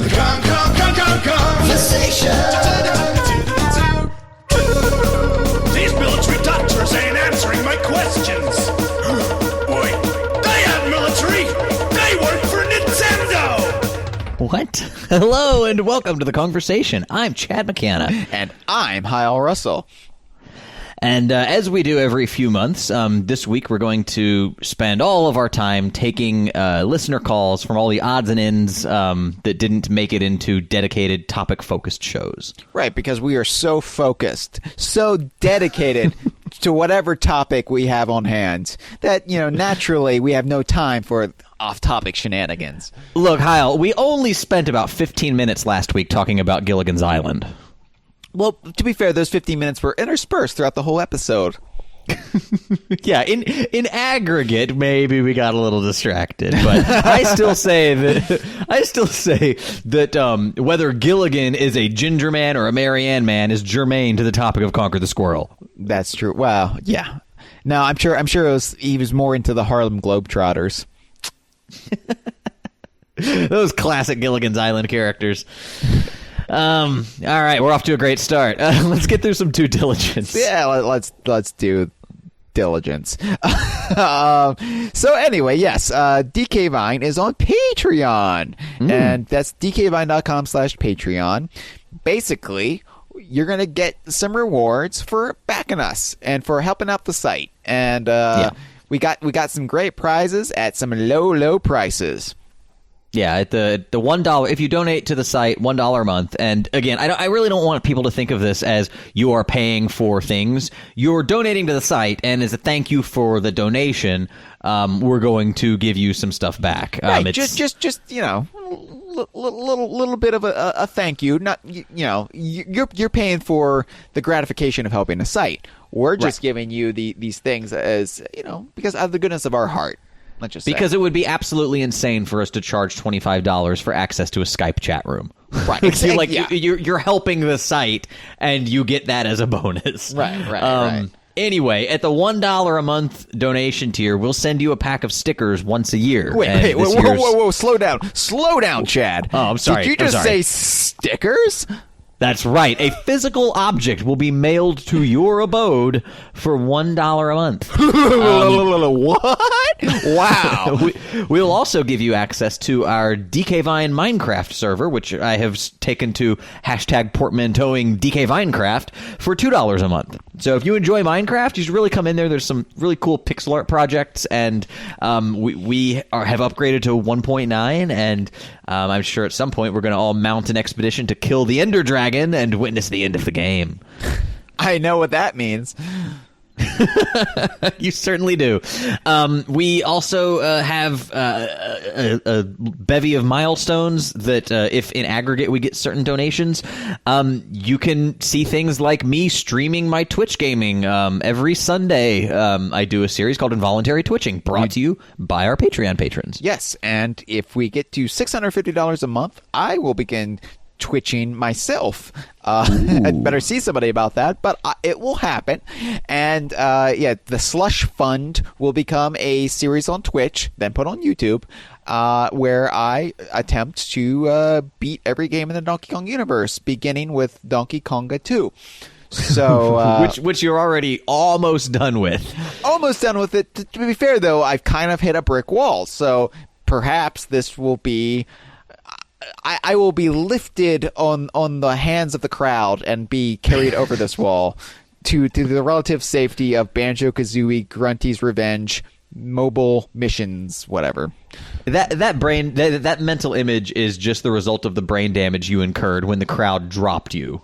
Kongversation. These military doctors ain't answering my questions. Boy, they aren't military. They work for Nintendo. What? Hello and welcome to the Kongversation. I'm Chad McCanna. And I'm Hyle Russell. And as we do every few months, this week we're going to spend all of our time taking listener calls from all the odds and ends that didn't make it into dedicated topic-focused shows. Right, because we are so focused, so dedicated to whatever topic we have on hand that, naturally we have no time for off-topic shenanigans. Look, Hyle, we only spent about 15 minutes last week talking about Gilligan's Island. Well, to be fair, those 15 minutes were interspersed throughout the whole episode. Yeah, in aggregate, maybe we got a little distracted, but I still say that whether Gilligan is a ginger man or a Marianne man is germane to the topic of Conquer the Squirrel. That's true. Well, yeah. No, I'm sure he was more into the Harlem Globetrotters. Those classic Gilligan's Island characters. All right, we're off to a great start. Let's get through some due diligence. Yeah, let's do diligence. So anyway, yes, DK Vine is on Patreon, and that's dkvine.com/Patreon. Basically, you're gonna get some rewards for backing us and for helping out the site, and we got some great prizes at some low prices. Yeah, at the $1, if you donate to the site, $1 a month. And again, I really don't want people to think of this as you are paying for things. You're donating to the site, and as a thank you for the donation, we're going to give you some stuff back. Right, just little bit of a thank you. Not you're paying for the gratification of helping the site. We're just giving you these things as because out of the goodness of our heart. Because it would be absolutely insane for us to charge $25 for access to a Skype chat room. Right. You're helping the site, and you get that as a bonus. Right. Anyway, at the $1 a month donation tier, we'll send you a pack of stickers once a year. Wait, whoa, slow down, Chad. Oh, I'm sorry. Did you just say stickers? That's right. A physical object will be mailed to your abode for $1 a month. What? Wow. We'll also give you access to our DK Vine Minecraft server, which I have taken to #portmanteauing DK Vinecraft for $2 a month. So if you enjoy Minecraft, you should really come in there. There's some really cool pixel art projects, and we have upgraded to 1.9, and I'm sure at some point we're going to all mount an expedition to kill the Ender Dragon and witness the end of the game. I know what that means. You certainly do. We also have a bevy of milestones that if in aggregate we get certain donations, you can see things like me streaming my Twitch gaming. Every Sunday, I do a series called Involuntary Twitching, brought to you by our Patreon patrons. Yes, and if we get to $650 a month, I will begin twitching myself. I'd better see somebody about that, but it will happen. And the Slush Fund will become a series on Twitch, then put on YouTube, where I attempt to beat every game in the Donkey Kong universe, beginning with Donkey Konga 2. So which you're already almost done with. Almost done with it. To be fair, though, I've kind of hit a brick wall. So perhaps this will be... I will be lifted on the hands of the crowd and be carried over this wall to the relative safety of Banjo-Kazooie, Grunty's Revenge, mobile missions, whatever. That mental image is just the result of the brain damage you incurred when the crowd dropped you.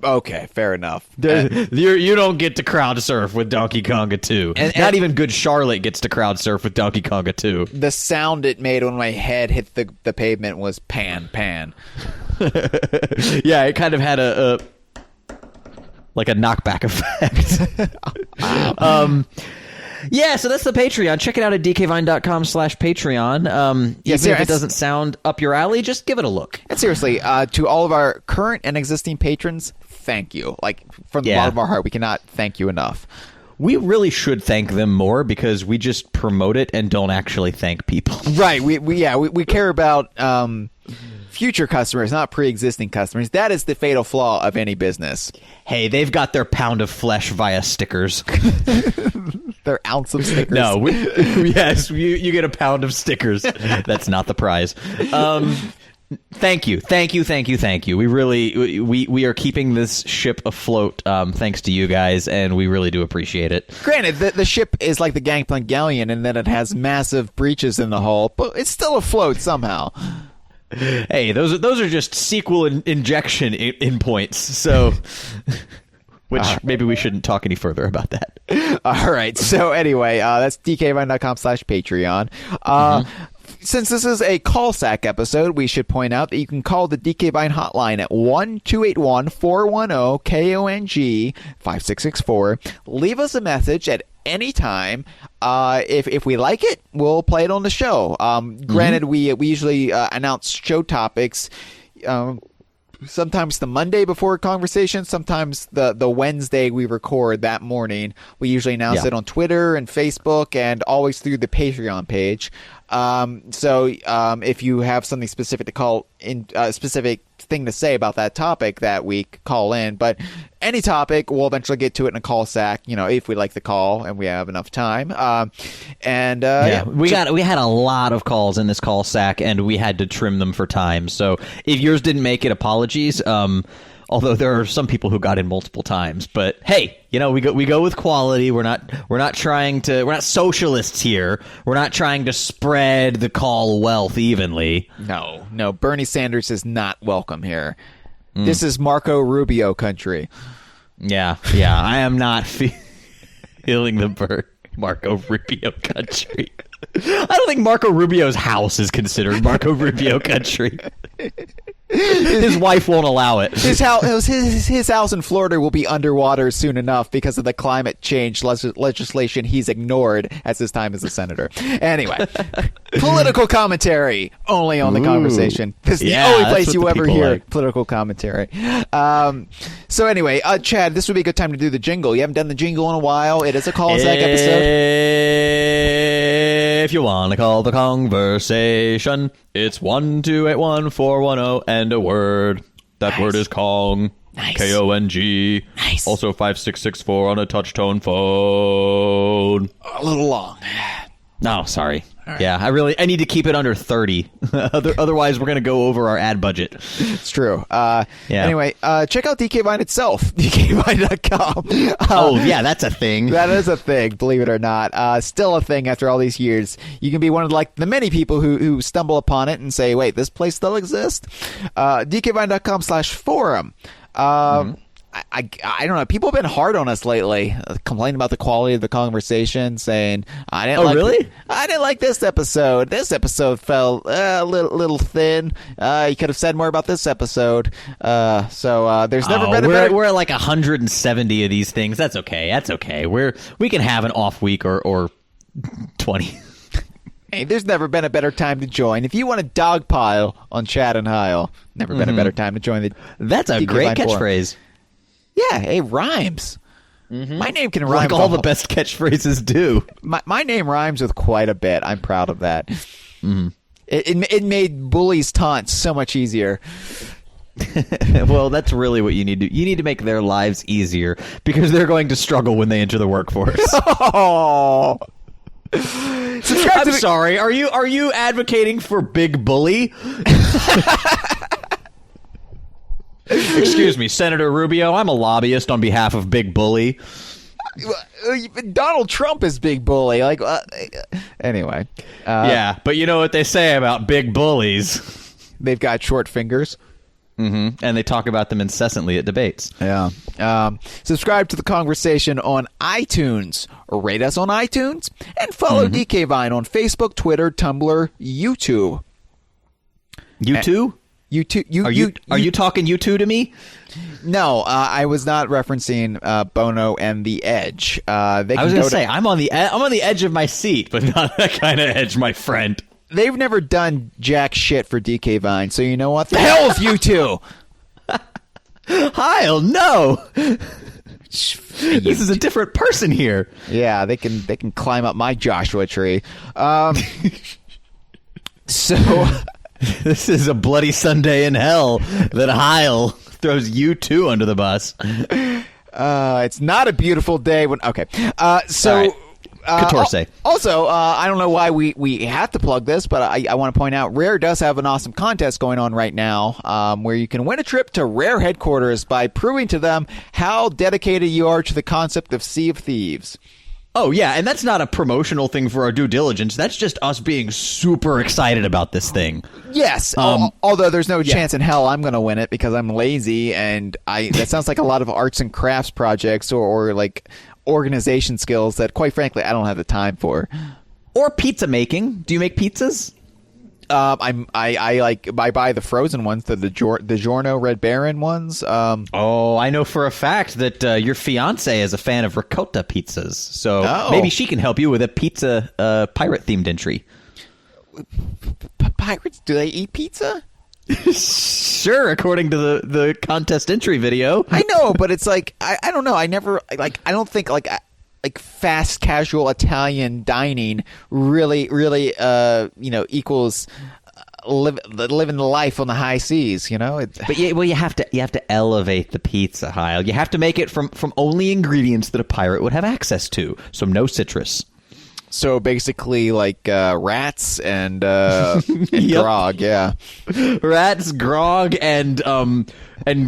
Okay, fair enough. You don't get to crowd surf with Donkey Konga 2. And not even Good Charlotte gets to crowd surf with Donkey Konga 2. The sound it made when my head hit the pavement was pan. Yeah, it kind of had a knockback effect. Wow. Yeah, so that's the Patreon. Check it out at dkvine.com/Patreon. Even if it doesn't sound up your alley, just give it a look. And seriously, to all of our current and existing patrons, thank you. From the bottom of our heart, we cannot thank you enough. We really should thank them more because we just promote it and don't actually thank people. Right. We care about future customers, not pre-existing customers. That is the fatal flaw of any business. Hey, they've got their pound of flesh via stickers. Their ounce of stickers. No, yes, you get a pound of stickers. That's not the prize. Thank you. We really we are keeping this ship afloat thanks to you guys, and we really do appreciate it. Granted, the ship is like the Gangplank Galleon in that it has massive breaches in the hull, but it's still afloat somehow. Hey, those are just sequel injection in points. So, which maybe we shouldn't talk any further about that. All right. So anyway, that's dkvine.com/Patreon. Since this is a call sack episode, we should point out that you can call the DK Vine hotline at 1-281-410-KONG 5664. Leave us a message at any time. If we like it, we'll play it on the show. Granted, we usually announce show topics. Sometimes the Monday before Kongversation, sometimes the Wednesday we record that morning. We usually announce it on Twitter and Facebook and always through the Patreon page. So if you have something specific to call in, a specific thing to say about that topic that week, call in. But any topic, we'll eventually get to it in a call sack, if we like the call and we have enough time. We had a lot of calls in this call sack, and we had to trim them for time. So if yours didn't make it, apologies. Although there are some people who got in multiple times, but hey, we go with quality. We're not socialists here. We're not trying to spread the call wealth evenly. No, Bernie Sanders is not welcome here. This is Marco Rubio country. Yeah, I am not feeling the Marco Rubio country. I don't think Marco Rubio's house is considered Marco Rubio country. His wife won't allow it. His house in Florida will be underwater soon enough because of the climate change legislation he's ignored as his time as a senator. Anyway, political commentary only on the Kongversation. This is the only place you ever hear political commentary. So anyway, Chad, this would be a good time to do the jingle. You haven't done the jingle in a while. It is a call sack episode. If you want to call the Kongversation, it's 1-281-410 and a word. That word is Kong. Nice. K-O-N-G. Nice. Also 5664 on a touch-tone phone. A little long. No, sorry. Right. Yeah, I need to keep it under 30. Otherwise, we're going to go over our ad budget. It's true. Anyway, check out DK Vine itself, dkvine.com. Oh, yeah, that's a thing. That is a thing, believe it or not. Still a thing after all these years. You can be one of the many people who stumble upon it and say, wait, this place still exists? dkvine.com/forum. I don't know. People have been hard on us lately, complaining about the quality of the Kongversation, saying I didn't like this episode. This episode fell a little thin. You could have said more about this episode. So there's never been a better. We're at like 170 of these things. That's okay. We can have an off week or 20. Hey, there's never been a better time to join. If you want to dogpile on Chad and Hyle, never been a better time to join the. That's a great catchphrase. Yeah, it rhymes. My name can rhyme. Like all the best catchphrases do. My name rhymes with quite a bit. I'm proud of that. It made bullies' taunts so much easier. Well, that's really what you need to. You need to make their lives easier because they're going to struggle when they enter the workforce. Oh. I'm sorry. Are you advocating for Big Bully? Excuse me, Senator Rubio. I'm a lobbyist on behalf of Big Bully. Donald Trump is Big Bully. Anyway. Yeah, but you know what they say about big bullies. They've got short fingers. And they talk about them incessantly at debates. Yeah. Subscribe to the Kongversation on iTunes, or rate us on iTunes, and follow DK Vine on Facebook, Twitter, Tumblr, YouTube. YouTube? Are you talking U2 to me? No, I was not referencing Bono and The Edge. I was going to say I'm on the edge of my seat, but not that kind of edge, my friend. They've never done jack shit for DK Vine, so you know what? The hell with U2. Hyle, no. This is a different person here. Yeah, they can climb up my Joshua tree. So. This is a bloody Sunday in hell that Hyle throws you two under the bus. It's not a beautiful day when. Okay. So. All right. Catorce. Also, I don't know why we have to plug this, but I want to point out Rare does have an awesome contest going on right now where you can win a trip to Rare headquarters by proving to them how dedicated you are to the concept of Sea of Thieves. Oh, yeah, and that's not a promotional thing for our due diligence. That's just us being super excited about this thing. Yes, although there's no chance in hell I'm going to win it because I'm lazy, and that sounds like a lot of arts and crafts projects or like organization skills that, quite frankly, I don't have the time for. Or pizza making. Do you make pizzas? I buy the frozen ones, the DiGiorno Red Baron ones. I know for a fact that your fiance is a fan of ricotta pizzas, so maybe she can help you with a pizza pirate themed entry. Pirates? Do they eat pizza? Sure, according to the contest entry video. I know, but it's like I don't know. I don't think fast casual Italian dining really equals living the life on the high seas, But you have to elevate the pizza, Hyle. You have to make it from only ingredients that a pirate would have access to. So no citrus. So basically, like rats and grog, yeah. Rats, grog, and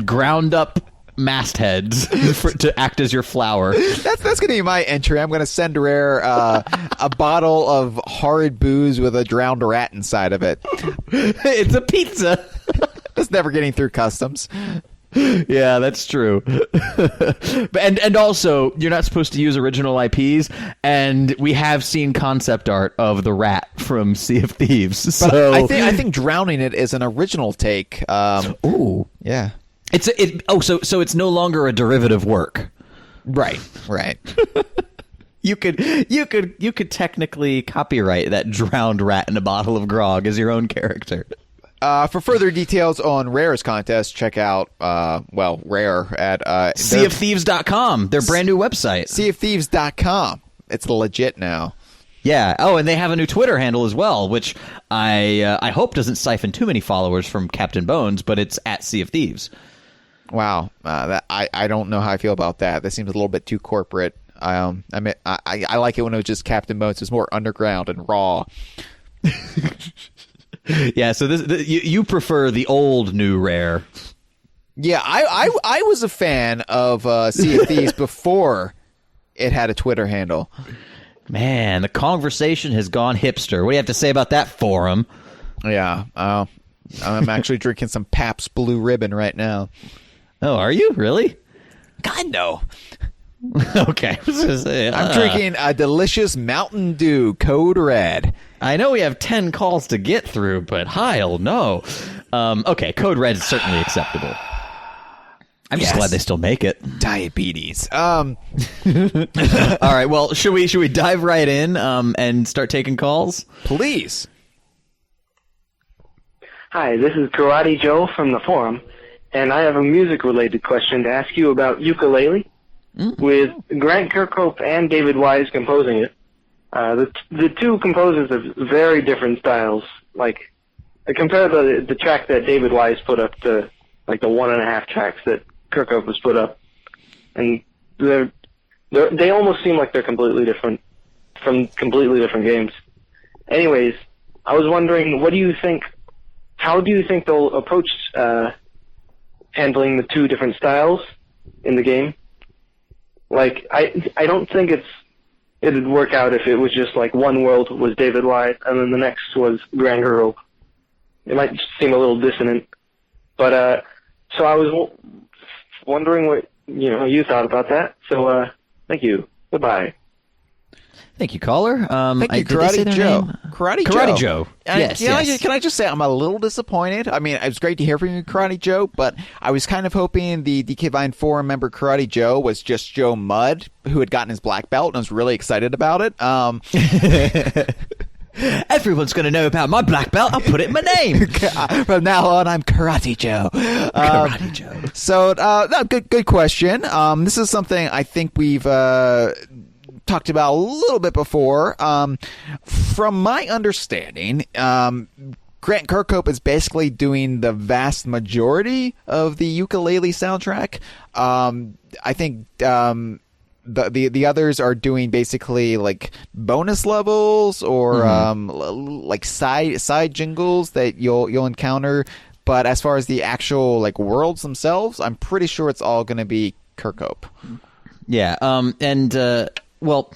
ground up mastheads to act as your flour. That's gonna be my entry. I'm gonna send Rare a bottle of horrid booze with a drowned rat inside of it. It's a pizza. It's never getting through customs. Yeah, that's true. and also, you're not supposed to use original IPs, and we have seen concept art of the rat from Sea of Thieves. So I think drowning it is an original take. Ooh, yeah. So it's no longer a derivative work. Right. You could technically copyright that drowned rat in a bottle of grog as your own character. For further details on Rare's contest, check out, Rare at SeaofThieves.com, their brand new website. SeaofThieves.com. It's legit now. Yeah. Oh, and they have a new Twitter handle as well, which I hope doesn't siphon too many followers from Captain Bones, but it's at Sea of Thieves. Wow. I don't know how I feel about that. That seems a little bit too corporate. I like it when it was just Captain Bones. It's more underground and raw. Yeah, so you prefer the old new Rare. Yeah, I was a fan of Sea of Thieves before it had a Twitter handle. Man, the Kongversation has gone hipster. What do you have to say about that forum? Yeah, I'm actually drinking some Pabst Blue Ribbon right now. Oh, are you? Really? God, no. Okay. I'm drinking a delicious Mountain Dew Code Red. I know we have 10 calls to get through, but Hyle, no. Okay, Code Red is certainly acceptable. I'm just glad they still make it. Diabetes. All right, well, should we dive right in and start taking calls? Please. Hi, this is Karate Joe from the forum, and I have a music-related question to ask you about Ukulele. With Grant Kirkhope and David Wise composing it. The two composers have very different styles. Like, compare the track that David Wise put up to like the 1.5 tracks that Kirkhope has put up, and they almost seem like they're completely different from completely different games. Anyways, I was wondering, what do you think? How do you think they'll approach handling the two different styles in the game? Like, I don't think it'd work out if it was just like one world was David Wise and then the next was Grant Kirkhope. It might just seem a little dissonant. But, so I was wondering what, you thought about that. So, thank you. Goodbye. Thank you, caller. Thank you, Karate Joe. Karate Joe. Yes. Can I just say I'm a little disappointed? I mean, it was great to hear from you, Karate Joe, but I was kind of hoping the DK Vine forum member Karate Joe was just Joe Mudd, who had gotten his black belt and was really excited about it. Everyone's going to know about my black belt. I'll put it in my name. From now on, I'm Karate Joe. Karate Joe. So, no, good question. This is something I think we've talked about a little bit before. From my understanding, Grant Kirkhope is basically doing the vast majority of the ukulele soundtrack. I think the others are doing basically like bonus levels or like side jingles that you'll encounter. But as far as the actual like worlds themselves, I'm pretty sure it's all going to be Kirkhope. Yeah. Well,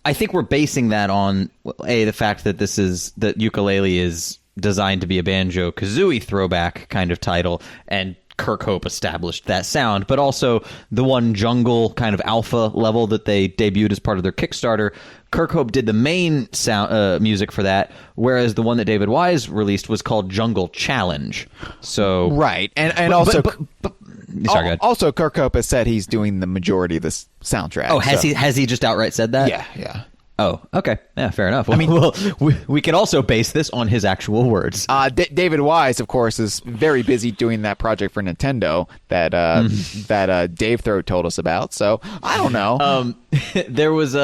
I think we're basing that on the fact that that ukulele is designed to be a Banjo-Kazooie throwback kind of title, and Kirkhope established that sound, but also the one jungle kind of alpha level that they debuted as part of their Kickstarter. Kirkhope did the main sound music for that, whereas the one that David Wise released was called Jungle Challenge. So right, and also. Sorry, go ahead. Also, Kirkhope has said he's doing the majority of this soundtrack. Oh, has he just outright said that? Yeah. Oh, okay. Yeah, fair enough. I mean, well, we can also base this on his actual words. David Wise, of course, is very busy doing that project for Nintendo that Dave Throat told us about. So I don't know. There was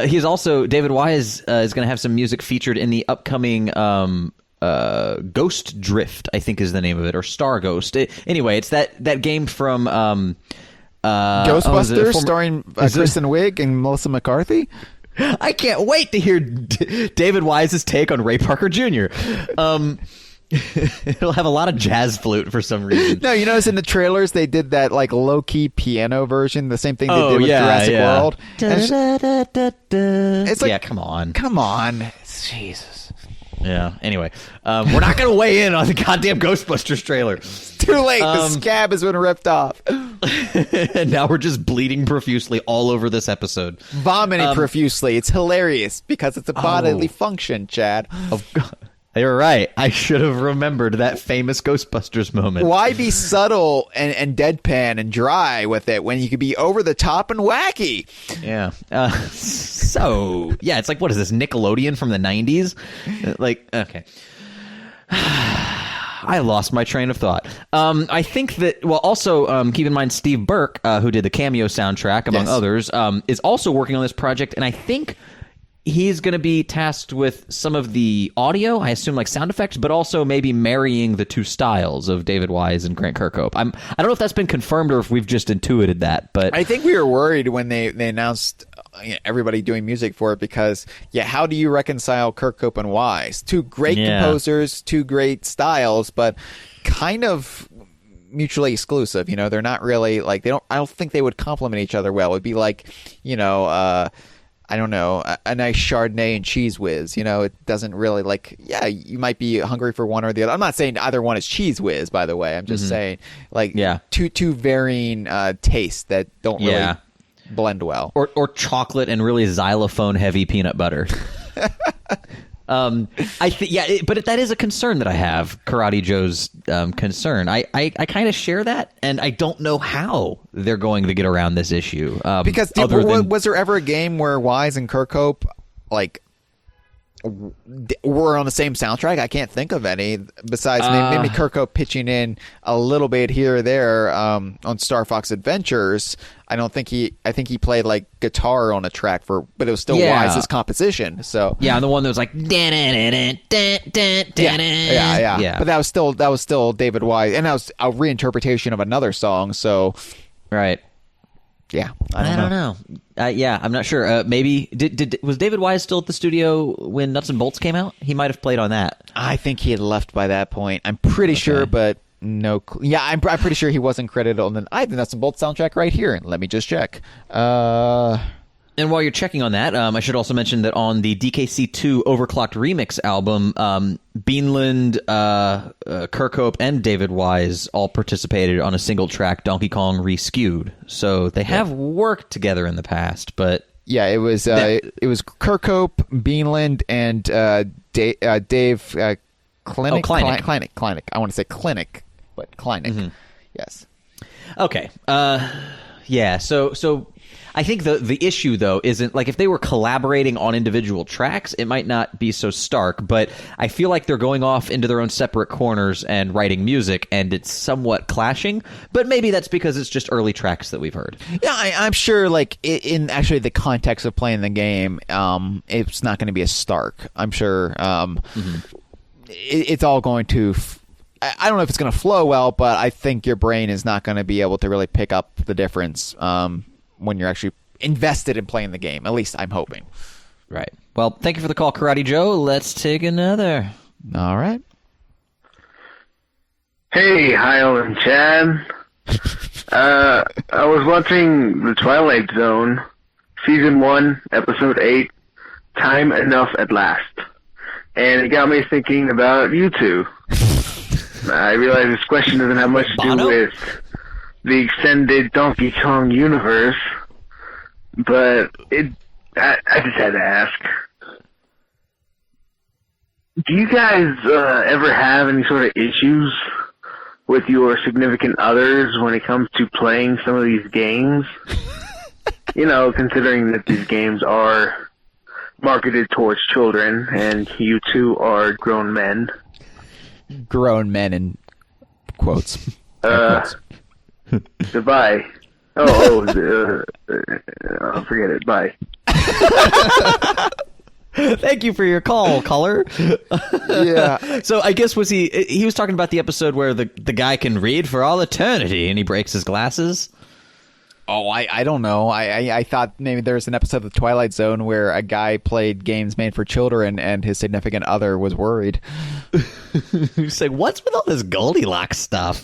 he's also David Wise is going to have some music featured in the upcoming Ghost Drift, I think is the name of it, or Star Ghost. Anyway, it's that game from Ghostbusters, starring Kristen Wiig and Melissa McCarthy. I can't wait to hear David Wise's take on Ray Parker Jr. It'll have a lot of jazz flute for some reason. No, you notice in the trailers they did that like low-key piano version, the same thing they did with Jurassic World. It's like, come on. Jesus. Yeah, anyway, we're not going to weigh in on the goddamn Ghostbusters trailer. Too late, the scab has been ripped off. And now we're just bleeding profusely all over this episode. Vomiting profusely. It's hilarious because it's a bodily function, Chad. You're right. I should have remembered that famous Ghostbusters moment. Why be subtle and deadpan and dry with it when you could be over the top and wacky? Yeah. It's like, what is this, Nickelodeon from the 90s? Okay. I lost my train of thought. I think that, also keep in mind Steve Burke, who did the Cameo soundtrack, among others, is also working on this project, and I think he's going to be tasked with some of the audio, I assume like sound effects, but also maybe marrying the two styles of David Wise and Grant Kirkhope. I don't know if that's been confirmed or if we've just intuited that, but I think we were worried when they announced everybody doing music for it because, how do you reconcile Kirkhope and Wise? Two great composers, two great styles, but kind of mutually exclusive. They're not really like I don't think they would complement each other well. It'd be like, I don't know, a nice Chardonnay and Cheese Whiz. It doesn't really you might be hungry for one or the other. I'm not saying either one is Cheese Whiz, by the way. I'm just saying two varying tastes that don't really blend well. Or chocolate and really xylophone heavy peanut butter. I think, but that is a concern that I have. Karate Joe's concern. I kind of share that, and I don't know how they're going to get around this issue. Because was there ever a game where Wise and Kirkhope were on the same soundtrack? I can't think of any besides maybe Kirkhope pitching in a little bit here or there on Star Fox Adventures. I think he played like guitar on a track but it was still Wise's composition. So and the one that was like yeah. But that was still David Wise, and that was a reinterpretation of another song. So right. Yeah, I don't know. I'm not sure. Maybe was David Wise still at the studio when Nuts and Bolts came out? He might have played on that. I think he had left by that point. I'm pretty sure, but no. I'm pretty sure he wasn't credited on I have the Nuts and Bolts soundtrack right here. Let me just check. And while you're checking on that, I should also mention that on the DKC2 Overclocked Remix album, Beanland, Kirkhope, and David Wise all participated on a single track, Donkey Kong Reskewed. So they have worked together in the past, but it was Kirkhope, Beanland, and Dave Klinik. Klinik. I want to say Clinic, but Klinik. Mm-hmm. Yes. Okay. So I think the issue, though, isn't like if they were collaborating on individual tracks, it might not be so stark. But I feel like they're going off into their own separate corners and writing music, and it's somewhat clashing. But maybe that's because it's just early tracks that we've heard. Yeah, I'm sure, like, in actually the context of playing the game, it's not going to be as stark. I'm sure. it's all going to. I don't know if it's going to flow well, but I think your brain is not going to be able to really pick up the difference when you're actually invested in playing the game. At least I'm hoping. Right. Well, thank you for the call, Karate Joe. Let's take another. All right. Hey, Hyle and Chad. I was watching The Twilight Zone, Season 1, Episode 8, Time Enough at Last. And it got me thinking about you two. I realize this question doesn't have much to do with the extended Donkey Kong universe, but I just had to ask. Do you guys ever have any sort of issues with your significant others when it comes to playing some of these games? Considering that these games are marketed towards children and you two are grown men. Grown men in quotes. Goodbye. Forget it. Bye. Thank you for your call, caller. Yeah. So I guess he was talking about the episode where the guy can read for all eternity and he breaks his glasses? Oh, I don't know. I thought maybe there was an episode of The Twilight Zone where a guy played games made for children and his significant other was worried. He's like, what's with all this Goldilocks stuff?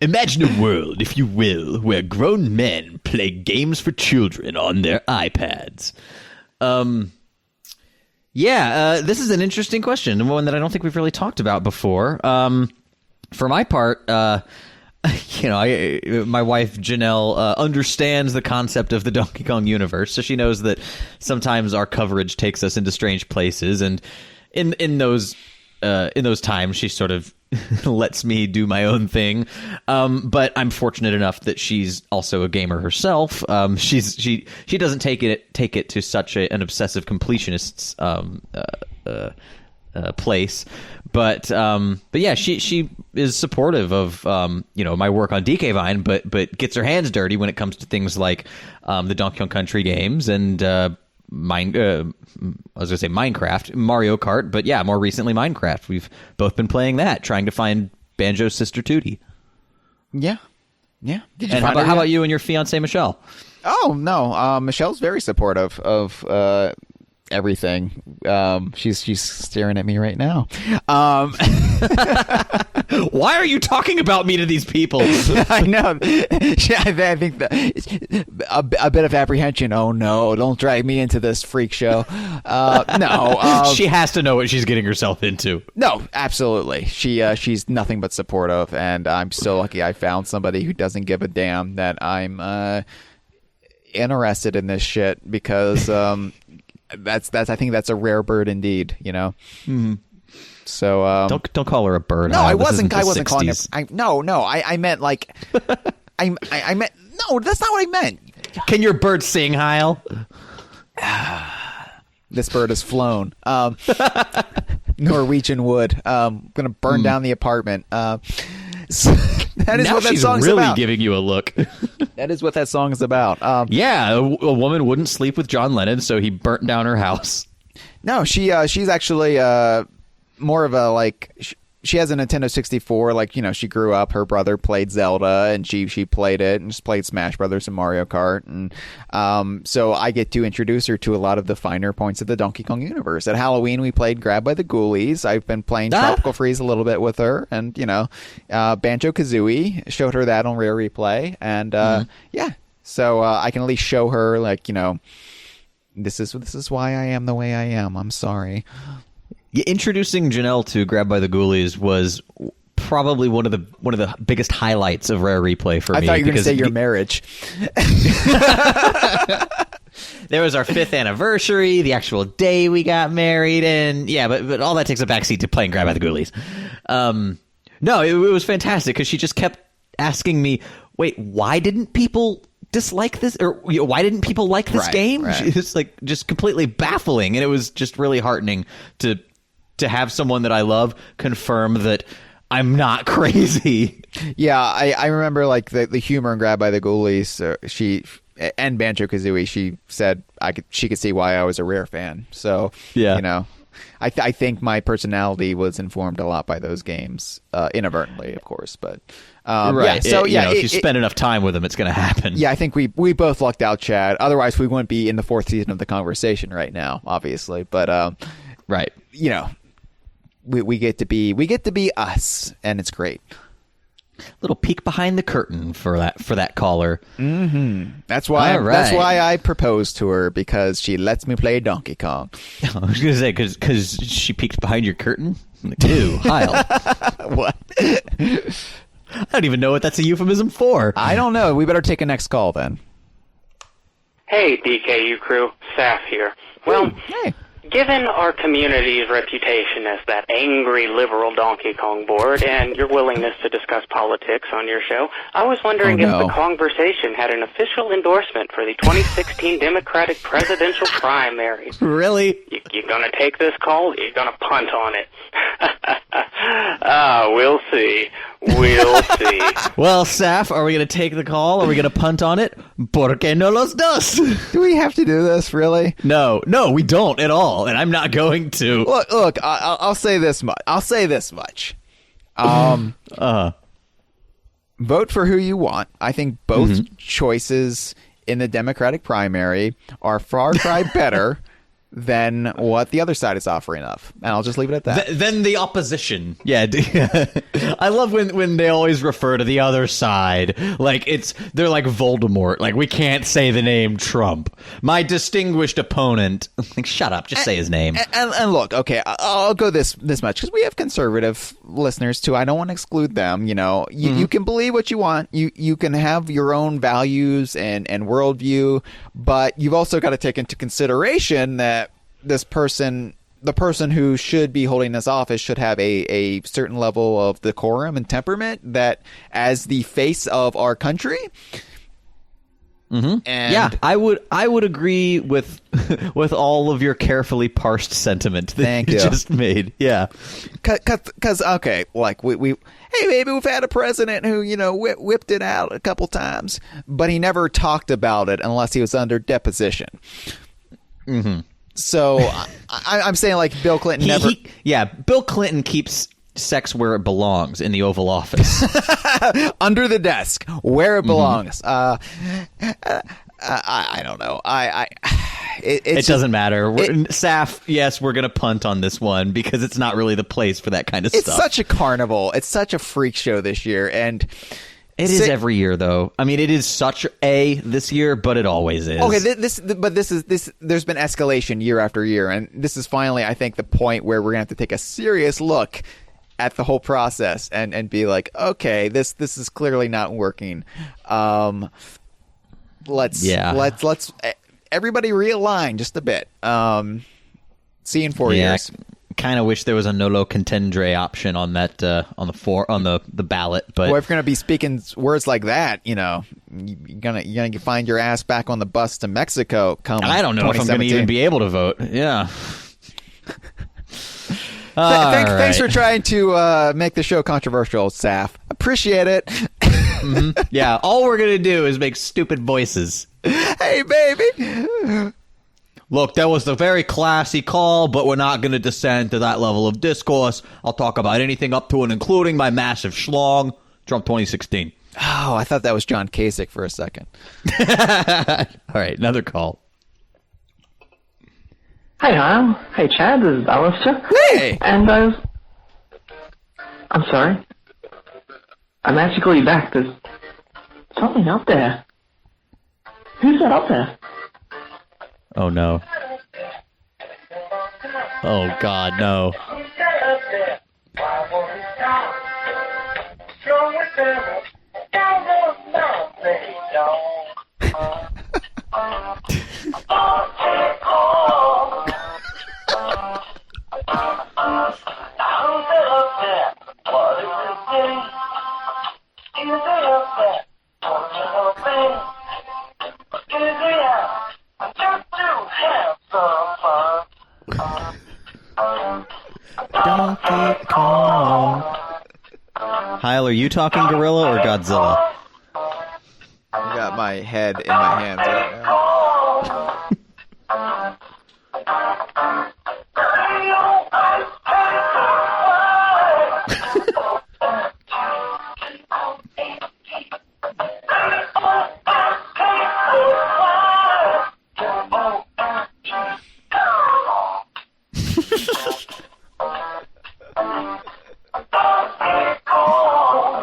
Imagine a world, if you will, where grown men play games for children on their iPads. This is an interesting question, one that I don't think we've really talked about before. For my part, my wife Janelle understands the concept of the Donkey Kong universe, so she knows that sometimes our coverage takes us into strange places, and in those times she sort of lets me do my own thing. But I'm fortunate enough that she's also a gamer herself. She doesn't take it to such an obsessive completionist's place, but yeah, she is supportive of my work on DK Vine, but gets her hands dirty when it comes to things like the Donkey Kong Country games and Minecraft, Mario Kart, but yeah, more recently Minecraft. We've both been playing that, trying to find Banjo's sister Tootie. Yeah. Did you and how about you and your fiancée Michelle? Oh no, Michelle's very supportive of everything. She's staring at me right now. Why are you talking about me to these people? I know. I think a bit of apprehension. Oh no! Don't drag me into this freak show. No, she has to know what she's getting herself into. No, absolutely. She's nothing but supportive, and I'm so lucky I found somebody who doesn't give a damn that I'm interested in this shit, because I think that's a rare bird indeed, Mm-hmm. So don't call her a bird. No, I wasn't calling her. I meant like I meant no. That's not what I meant. Can your bird sing, Hyle? This bird has flown. Norwegian wood. Gonna burn down the apartment. So that is now what that she's song's really about. giving you a look. That is what that song is about. Yeah, a woman wouldn't sleep with John Lennon, so he burnt down her house. No, she's actually more of a she has a Nintendo 64. She grew up. Her brother played Zelda, and she played it, and just played Smash Brothers and Mario Kart, and so I get to introduce her to a lot of the finer points of the Donkey Kong universe. At Halloween, we played Grab by the Ghoulies. I've been playing Tropical Freeze a little bit with her, and Banjo-Kazooie. Showed her that on Rare Replay, and yeah, so I can at least show her this is why I am the way I am. I'm sorry. Introducing Janelle to Grab by the Ghoulies was probably one of the biggest highlights of Rare Replay for me. I thought you were going to say your marriage. There was our 5th anniversary, the actual day we got married, and yeah, but all that takes a backseat to playing Grab by the Ghoulies. No, it was fantastic because she just kept asking me, "Wait, why didn't people dislike this, or why didn't people like this game?" Right. It's just completely baffling, and it was just really heartening to have someone that I love confirm that I'm not crazy. Yeah, I remember the humor in Grab by the Ghoulies. She and Banjo-Kazooie. She said she could see why I was a Rare fan. So yeah, I think my personality was informed a lot by those games, inadvertently, of course. But right. Yeah, so if you spend enough time with them, it's going to happen. Yeah, I think we both lucked out, Chad. Otherwise, we wouldn't be in the 4th season of the Kongversation right now, obviously. But right, we get to be us, and it's great. Little peek behind the curtain for that caller. Mm-hmm. That's why I proposed to her, because she lets me play Donkey Kong. I was going to say because she peeked behind your curtain. Ew, Hyle. What? I don't even know what that's a euphemism for. I don't know. We better take a next call then. Hey, DKU crew, Saf here. Well, hey. Given our community's reputation as that angry liberal Donkey Kong board and your willingness to discuss politics on your show, I was wondering if the Kongversation had an official endorsement for the 2016 Democratic presidential primary. Really? You gonna take this call? You're gonna punt on it? We'll see. We'll see. Well, Saf, are we going to take the call? Are we going to punt on it? ¿Por qué no los dos? Do we have to do this, really? No, we don't at all, and I'm not going to. Look, I'll say this much. Vote for who you want. I think both choices in the Democratic primary are far cry better than what the other side is offering up. And I'll just leave it at that. Then the opposition. Yeah. I love when they always refer to the other side like they're like Voldemort. Like, we can't say the name Trump. My distinguished opponent. Like, shut up. Just say his name. And look, okay, I'll go this much, because we have conservative listeners too. I don't want to exclude them. You can believe what you want. You can have your own values and worldview, but you've also got to take into consideration that the person who should be holding this office should have a certain level of decorum and temperament, that as the face of our country. Mm-hmm. And yeah, I would agree with all of your carefully parsed sentiment that you just made. Yeah, because okay, like maybe we've had a president who whipped it out a couple times, but he never talked about it unless he was under deposition. Mm-hmm. So I'm saying, like, Bill Clinton never. Bill Clinton keeps sex where it belongs, in the Oval Office, under the desk, where it belongs. I don't know. It doesn't matter. Saf, yes, we're gonna punt on this one because it's not really the place for that kind of stuff. It's such a carnival. It's such a freak show this year, and. It is every year, though. I mean, it is such this year, but it always is. Okay, this. There's been escalation year after year, and this is finally, I think, the point where we're gonna have to take a serious look at the whole process and be like, okay, this is clearly not working. Let's everybody realign just a bit. See you in 4 years. Kind of wish there was a nolo contendere option on that on the ballot, but if you're gonna be speaking words like that, you're gonna find your ass back on the bus to Mexico. I don't know if I'm gonna even be able to vote. Yeah. Thanks for trying to make the show controversial, Saf. Appreciate it. Mm-hmm. Yeah, all we're gonna do is make stupid voices. Hey, baby. Look, that was a very classy call, but we're not going to descend to that level of discourse. I'll talk about anything up to and including my massive schlong, Trump 2016. Oh, I thought that was John Kasich for a second. All right, another call. Hey, Hyle. Hey, Chad. This is Alistair. Hey! And I'm sorry. I'm actually calling you back. There's something up there. Who's that up there? Oh, no. Oh, God, no. Donkey Kong. Hyle, are you talking gorilla or Godzilla? I got my head in my hands right now.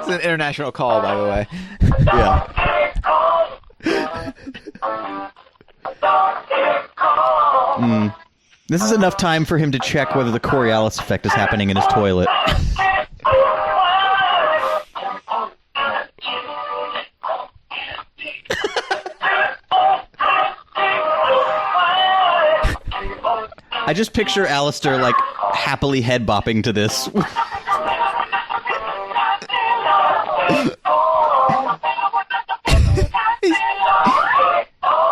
It's an international call, by the way. Yeah. This is enough time for him to check whether the Coriolis effect is happening in his toilet. I just picture Alistair, like, happily head bopping to this.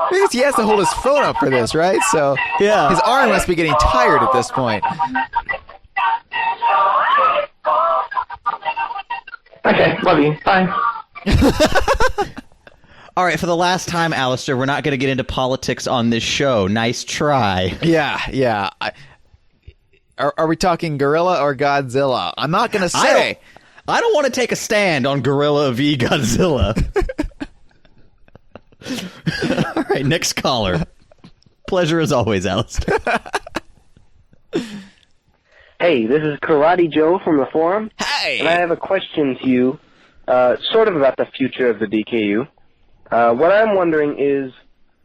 Because he has to hold his phone up for this, right? So yeah, his arm must be getting tired at this point. Okay, love you. Bye. All right, for the last time, Alistair, we're not going to get into politics on this show. Nice try. Yeah. Are we talking Gorilla or Godzilla? I'm not going to say. I don't want to take a stand on Gorilla v. Godzilla. All right, next caller. Pleasure as always, Alistair. Hey, this is Karate Joe from the forum. Hey! And I have a question to you, sort of about the future of the DKU. What I'm wondering is,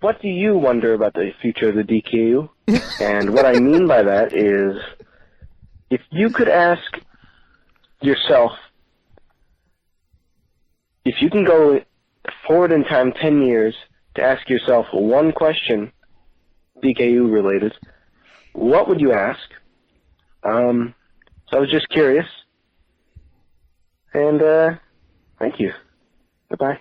what do you wonder about the future of the DKU? And what I mean by that is, if you could ask yourself, if you can go forward in time 10 years to ask yourself one question, DKU related, what would you ask? So I was just curious. And, thank you. Goodbye.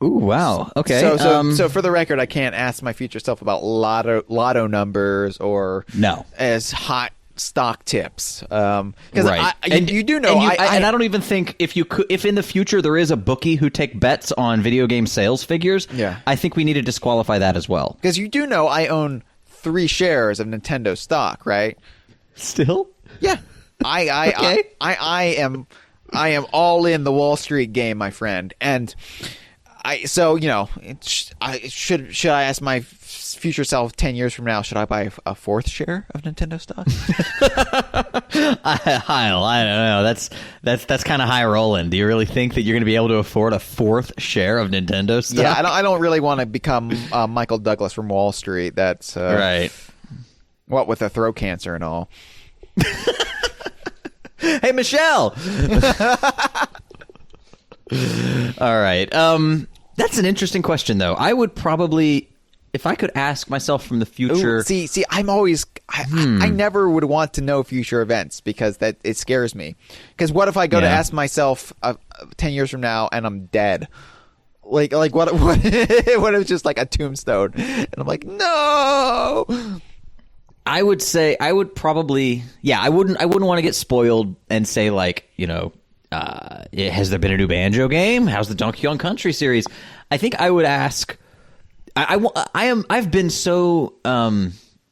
Ooh, wow. Okay. So for the record, I can't ask my future self about lotto numbers or as hot stock tips. Because right. you do know, and I don't even think if in the future there is a bookie who take bets on video game sales figures, I think we need to disqualify that as well. Because you do know I own 3 shares of Nintendo stock, right? Still? Yeah. I am all in the Wall Street game, my friend, and. Should I ask my future self 10 years from now, should I buy a 4th share of Nintendo stock? Hyle, I don't know. That's kind of high rolling. Do you really think that you're going to be able to afford a 4th share of Nintendo stock? Yeah, I don't really want to become Michael Douglas from Wall Street. That's right. What with a throat cancer and all. Hey, Michelle. All right. That's an interesting question, though. I would probably, if I could ask myself from the future. Ooh, see, I'm always. I never would want to know future events because it scares me. Because what if I go to ask myself 10 years from now and I'm dead? Like what if it's just like a tombstone and I'm like, no. I would say I would probably I wouldn't want to get spoiled and say like, you know, has there been a new Banjo game? How's the Donkey Kong Country series? I think I would ask. I've been so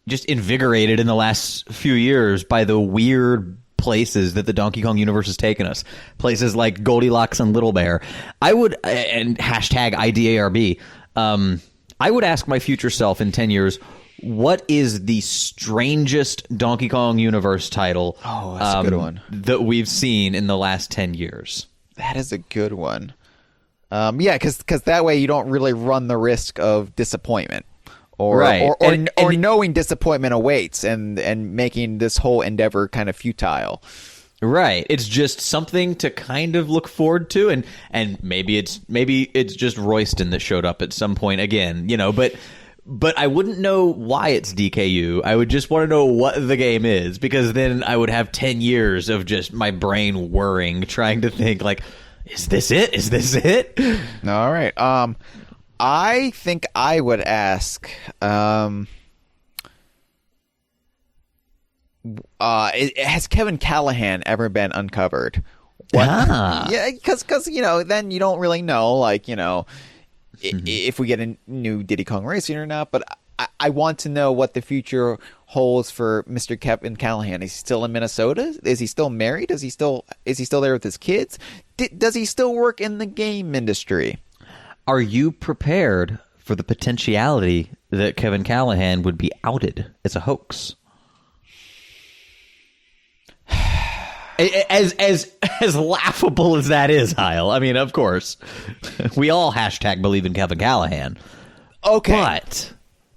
just invigorated in the last few years by the weird places that the Donkey Kong universe has taken us. Places like Goldilocks and Little Bear. I would and hashtag IDARB. I would ask my future self in 10 years. What is the strangest Donkey Kong universe title that's a good one. that we've seen in the last 10 years? That is a good one. Because that way you don't really run the risk of disappointment or knowing disappointment awaits and making this whole endeavor kind of futile. Right. It's just something to kind of look forward to, and maybe it's just Royston that showed up at some point again, you know, But I wouldn't know why it's DKU. I would just want to know what the game is, because then I would have 10 years of just my brain whirring, trying to think, like, is this it? Is this it? All right. I think I would ask, has Kevin Callahan ever been uncovered? Yeah, because, you know, then you don't really know, like, you know, if we get a new Diddy Kong Racing or not, but I want to know what the future holds for Mr. Kevin Callahan. Is he still in Minnesota? Is he still married? Is he still there with his kids? Does he still work in the game industry? Are you prepared for the potentiality that Kevin Callahan would be outed as a hoax? As laughable as that is, Hyle. I mean, of course, we all hashtag believe in Kevin Callahan. Okay,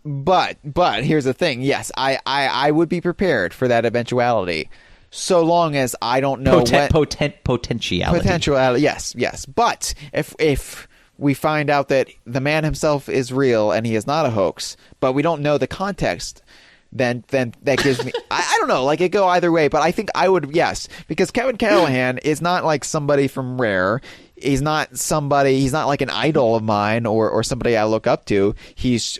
but here's the thing. Yes, I would be prepared for that eventuality, so long as I don't know potentiality. Potentiality. Yes. But if we find out that the man himself is real and he is not a hoax, but we don't know the context, then that gives me I don't know, like it go either way, but I think I would, yes, because Kevin Callahan is not like somebody from Rare. He's not like an idol of mine or somebody I look up to.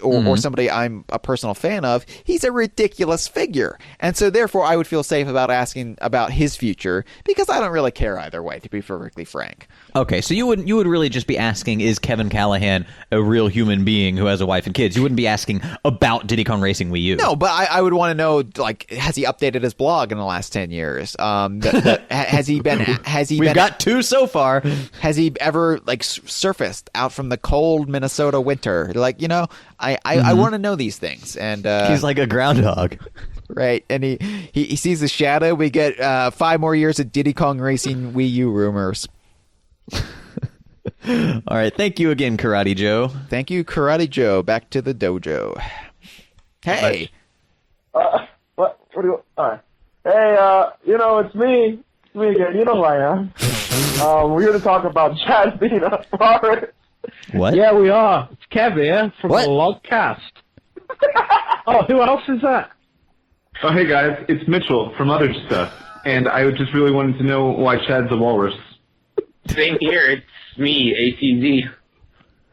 Or somebody I'm a personal fan of. He's a ridiculous figure. And so therefore I would feel safe about asking about his future because I don't really care either way, to be perfectly frank. Okay, so you would really just be asking, is Kevin Callahan a real human being who has a wife and kids? You wouldn't be asking about Diddy Kong Racing Wii U. No, but I would want to know, like, has he updated his blog in the last 10 years? Has he been? We've got 2 so far. Has he ever like surfaced out from the cold Minnesota winter? Like, I want to know these things. And he's like a groundhog. Right, and he sees the shadow. We get 5 more years of Diddy Kong Racing Wii U rumors. All right, thank you again, Karate Joe. Thank you, Karate Joe. Back to the dojo. Hey. What do you... All right. Hey, it's me. It's me again. You know who I am. We're here to talk about Chad being a forest. What? Yeah, we are. It's Kev here from the Logcast. Oh, who else is that? Oh, hey guys, it's Mitchell from Other Stuff, and I just really wanted to know why Chad's a walrus. Same here, it's me, ACZ.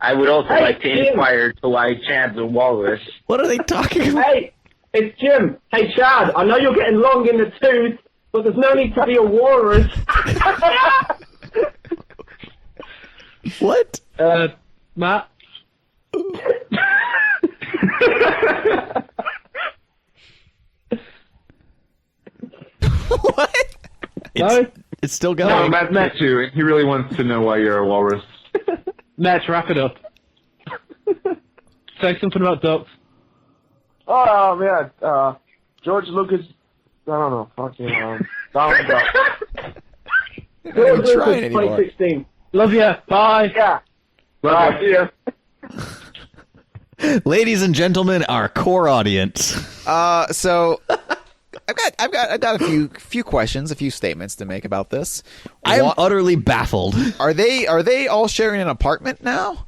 I would also like to inquire to why Chad's a walrus. What are they talking about? Hey, it's Jim. Hey, Chad, I know you're getting long in the tooth, but there's no need to be a walrus. What? Matt? What? It's still going. No, Matt too. He really wants to know why you're a walrus. Matt, wrap it up. Say something about ducks. Oh, yeah, George Lucas, I don't know, fucking, Donald Duck. George Lucas, 2016. Love you. Bye. Yeah. Bye. See ya. Ladies and gentlemen, our core audience. So I've got a few questions, a few statements to make about this. I am utterly baffled. Are they all sharing an apartment now?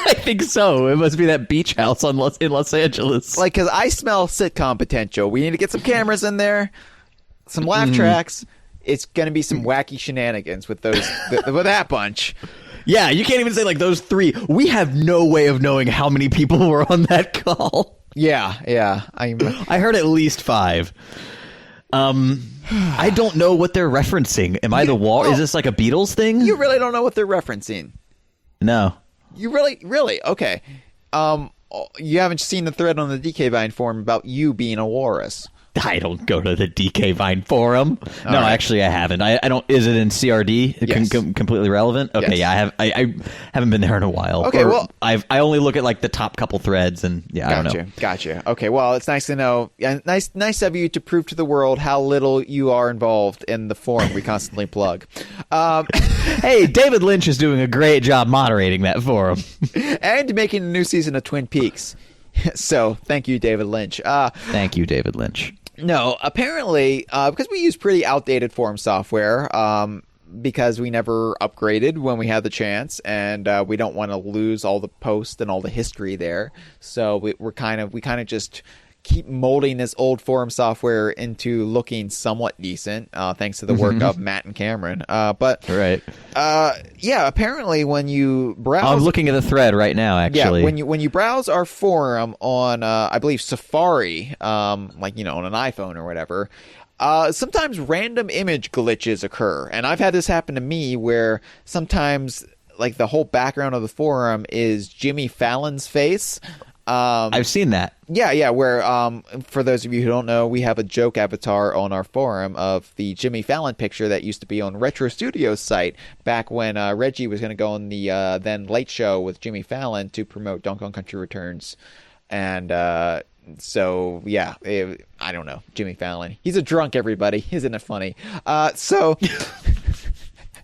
I think so. It must be that beach house in Los Angeles. Like, because I smell sitcom potential. We need to get some cameras in there, some laugh tracks. It's going to be some wacky shenanigans with with that bunch. Yeah, you can't even say like those 3. We have no way of knowing how many people were on that call. Yeah. I heard at least 5. I don't know what they're referencing. Am I the wall? Is this like a Beatles thing? You really don't know what they're referencing. No. You really? Okay. You haven't seen the thread on the DK Vine forum about you being a walrus. I don't go to the DK Vine forum. No, right. Actually, I haven't. I don't. Is it in CRD? Yes. Completely relevant. Okay, yes. Yeah, I haven't been there in a while. Okay, well, I only look at like the top couple threads, and I don't know. Gotcha. Okay, well, it's nice to know. Nice of you to prove to the world how little you are involved in the forum we constantly plug. Hey, David Lynch is doing a great job moderating that forum and making a new season of Twin Peaks. So, thank you, David Lynch. Thank you, David Lynch. No, apparently, because we use pretty outdated forum software, because we never upgraded when we had the chance, and we don't want to lose all the posts and all the history there. So we kind of just keep molding this old forum software into looking somewhat decent, thanks to the work of Matt and Cameron. But right, yeah, apparently when you browse, I'm looking at the thread right now. Actually, yeah, when you browse our forum on, I believe Safari, like on an iPhone or whatever. Sometimes random image glitches occur, and I've had this happen to me where sometimes like the whole background of the forum is Jimmy Fallon's face. I've seen that. Yeah, where for those of you who don't know, we have a joke avatar on our forum of the Jimmy Fallon picture that used to be on Retro Studios site back when Reggie was going to go on the then Late Show with Jimmy Fallon to promote Donkey Kong Country Returns. And So yeah, I don't know. Jimmy Fallon. He's a drunk, everybody. Isn't it funny? So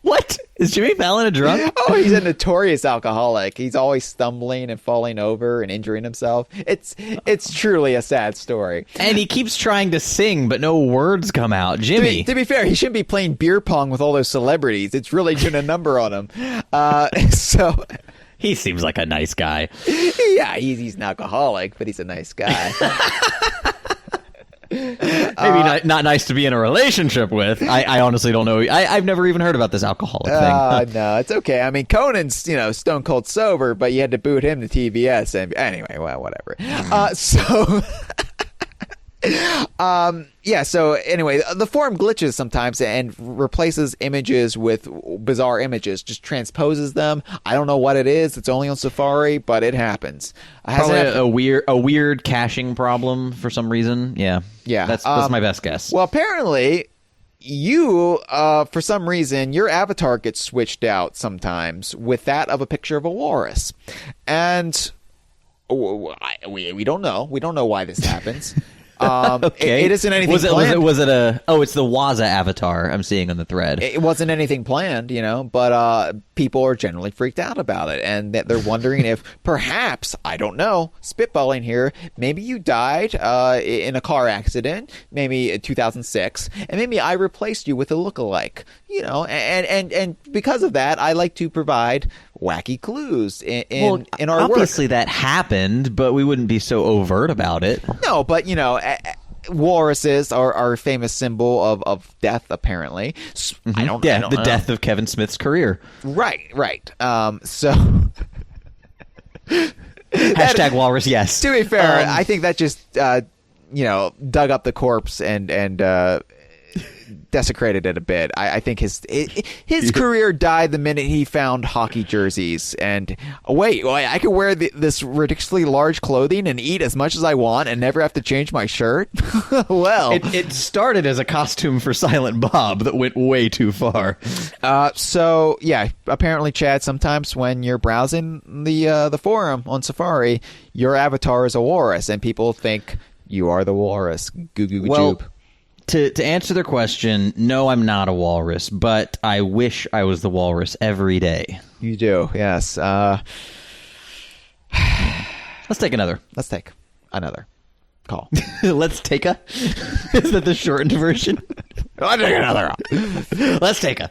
what? Is Jimmy Fallon a drunk? Oh, he's a notorious alcoholic. He's always stumbling and falling over and injuring himself. It's truly a sad story. And he keeps trying to sing, but no words come out. Jimmy. To be fair, he shouldn't be playing beer pong with all those celebrities. It's really doing a number on him. So he seems like a nice guy. Yeah, he's an alcoholic, but he's a nice guy. Maybe not nice to be in a relationship with. I honestly don't know. I've never even heard about this alcoholic thing. No, it's okay. I mean, Conan's stone cold sober, but you had to boot him to TBS. And anyway, well, whatever. So anyway, the forum glitches sometimes and replaces images with bizarre images, just transposes them. I don't know what it is. It's only on Safari, but it happens. Probably a weird caching problem for some reason. Yeah. That's my best guess. Well, apparently you, for some reason, your avatar gets switched out sometimes with that of a picture of a walrus. And we don't know. We don't know why this happens. Okay. It isn't anything planned. Was it it's the Waza avatar I'm seeing on the thread. It wasn't anything planned, but people are generally freaked out about it, and they're wondering if perhaps, I don't know, spitballing here, maybe you died in a car accident, maybe in 2006, and maybe I replaced you with a lookalike, and because of that, I like to provide wacky clues in our work. Obviously that happened, but we wouldn't be so overt about it. No, but walruses are a famous symbol of death, apparently. Mm-hmm. I don't know. Death of Kevin Smith's career. Right. So hashtag walrus, yes. To be fair, I think that just dug up the corpse and desecrated it a bit. I think his career died the minute he found hockey jerseys. And wait, I could wear this ridiculously large clothing and eat as much as I want and never have to change my shirt. Well, it started as a costume for Silent Bob that went way too far. So yeah, apparently, Chad, sometimes when you're browsing the forum on Safari, your avatar is a walrus, and people think you are the walrus. Goo goo goo joop. To answer their question, no, I'm not a walrus, but I wish I was the walrus every day. You do, yes. Let's take another. Let's take another call. Let's take a? Is that the shortened version? Let's take another. Let's take a.